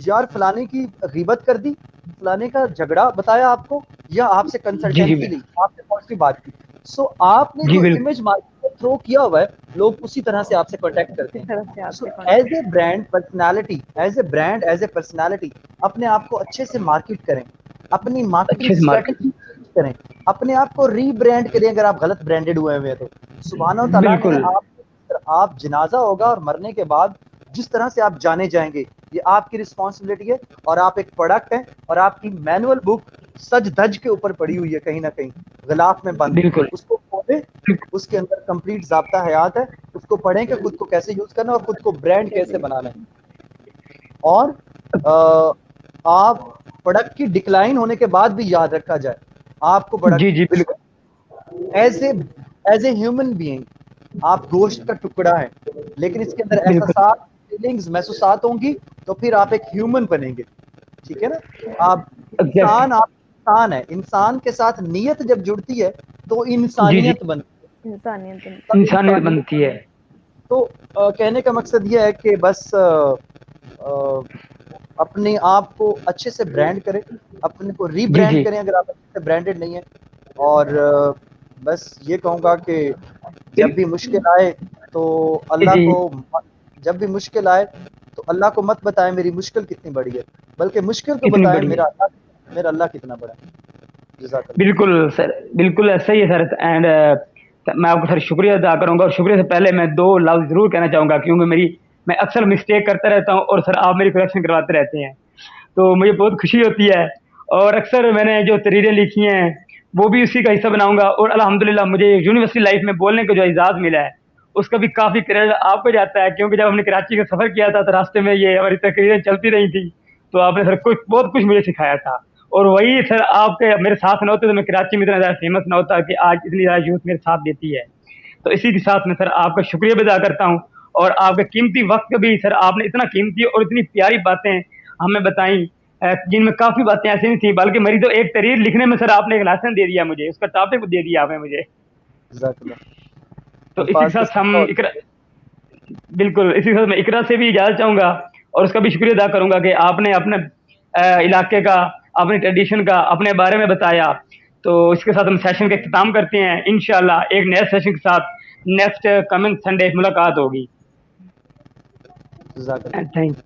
C: यार फलाने की गीबत कर दी, फलाने का झगड़ा बताया आपको, या आपसे
A: जी जी
C: कंसल्टेंसी ली, आपने पॉजिटिव बात की। सो आपने
A: जी
C: जो
A: बिल्कुल।
C: इमेज मार्केट में थ्रो किया हुआ है, लोग उसी तरह से आपसे कॉन्टेक्ट करते
B: इस
C: हैं।
B: तरह से
C: सो
B: आपसे
C: as a
B: contact.
C: Brand personality, as a brand, as a personality, अपने आप को अच्छे से मार्केट करें, अपनी मार्केटिंग
A: अच्छे से मार्केट।
C: स्ट्रेटेजी करें, अपने आप को रीब्रांड करें। अगर आप गलत ब्रांडेड हुए हुए हैं तो सुभान अल्लाह ताला ने
A: बिल्कुल।
C: आप जनाजा होगा और मरने के बाद जिस तरह से आप जाने जाएंगे, ये आपकी रिस्पॉन्सिबिलिटी है। और आप एक प्रोडक्ट हैं, और आपकी मैनुअल बुक सज धज के ऊपर पड़ी हुई है, कहीं ना कहीं गिलाफ में बंद।
A: बिल्कुल।
C: उसको खोलें, उसके अंदर कंप्लीट ज़ाब्ता हयात है, उसको पढ़ें कि खुद को कैसे यूज करना है और खुद को ब्रांड कैसे बनाना है। और आप प्रोडक्ट की डिक्लाइन होने के बाद भी याद रखा जाए, आपको
A: जी जी
C: प्रोडक्ट
A: बिल्कुल।
C: एज ए ह्यूमन बीइंग, आप गोश्त का टुकड़ा है, लेकिन इसके अंदर
A: बिल्कुल।
C: एहसासात, फीलिंग्स, महसूसात होंगी, तो फिर आप एक ह्यूमन बनेंगे, ठीक है ना। आप
A: एग्जैक्टली।
C: इंसान, आप इंसान है, इंसान के साथ नीयत जब जुड़ती है तो
A: जी जी
C: इंसानियत बनती
B: इंसानियत
C: है, तब
A: इंसानियत
C: इंसानियत।
A: बनती है।
C: तो कहने का मकसद ये है कि बस अपने आप को अच्छे से ब्रांड करें, अपने को
A: जी
C: रीब्रांड
A: जी
C: करें अगर आप अच्छे से ब्रांडेड नहीं है। और बस ये कहूँगा कि जब भी मुश्किल आए तो अल्लाह
A: जी
C: को जब भी मुश्किल आए तो अल्लाह को मत बताएं मेरी मुश्किल कितनी बड़ी है, बल्कि मुश्किल को
A: कितनी
C: बताएं
A: बड़ी है।
C: मेरा अल्लाह कितना बड़ा है। जज़ाकल्लाह।
A: बिल्कुल सर, बिल्कुल सही है सर। एंड मैं आपको सर शुक्रिया अदा करूंगा, और शुक्रिया से पहले मैं दो लफ्ज जरूर कहना चाहूंगा, क्योंकि मैं अक्सर मिस्टेक करता रहता हूं और सर आप मेरी करेक्शन करवाते रहते हैं, तो मुझे बहुत खुशी होती है। और अक्सर मैंने जो तहरीरें लिखी हैं वो भी उसी का हिस्सा बनाऊंगा, और अल्हम्दुलिल्लाह मुझे यूनिवर्सिटी लाइफ में बोलने का जो एजाज़ मिला है उसका भी काफ़ी क्रेडिट आपको जाता है, क्योंकि जब हमने कराची का सफ़र किया था तो रास्ते में ये हमारी तकरीरें चलती रही थी, तो आपने सर कुछ बहुत कुछ मुझे सिखाया था। और वही सर आपके मेरे साथ ना होते तो मैं कराची में इतना ज़्यादा फेमस ना होता कि आज इतनी ज़्यादा यूथ मेरे साथ देती है। तो इसी के साथ मैं सर आपका शुक्रिया भी अदा करता हूँ, और आपके कीमती वक्त भी सर आपने इतना कीमती और इतनी प्यारी बातें हमें बताई, जिनमें काफ़ी बातें ऐसी नहीं थी, बल्कि मेरी तो एक तहरीर लिखने में सर आपने एक लेसन दे दिया मुझे, उसका टॉपिक दे दिया आपने मुझे।
C: जज़ाकल्लाह।
A: तो इसी के
C: अल्फाज का
A: साथ हम
C: सिक्का और
A: इकरा बिल्कुल इसी के साथ मैं इकरा से भी इजाज़त चाहूँगा, और उसका भी शुक्रिया अदा करूँगा कि आपने अपने इलाके का, अपने ट्रेडिशन का, अपने बारे में बताया। तो इसके साथ हम सेशन का इख्तिताम करते हैं। इंशाल्लाह एक नए सेशन के साथ नेक्स्ट कमिंग संडे मुलाकात होगी।
C: जज़ाकल्लाह।
A: थैंक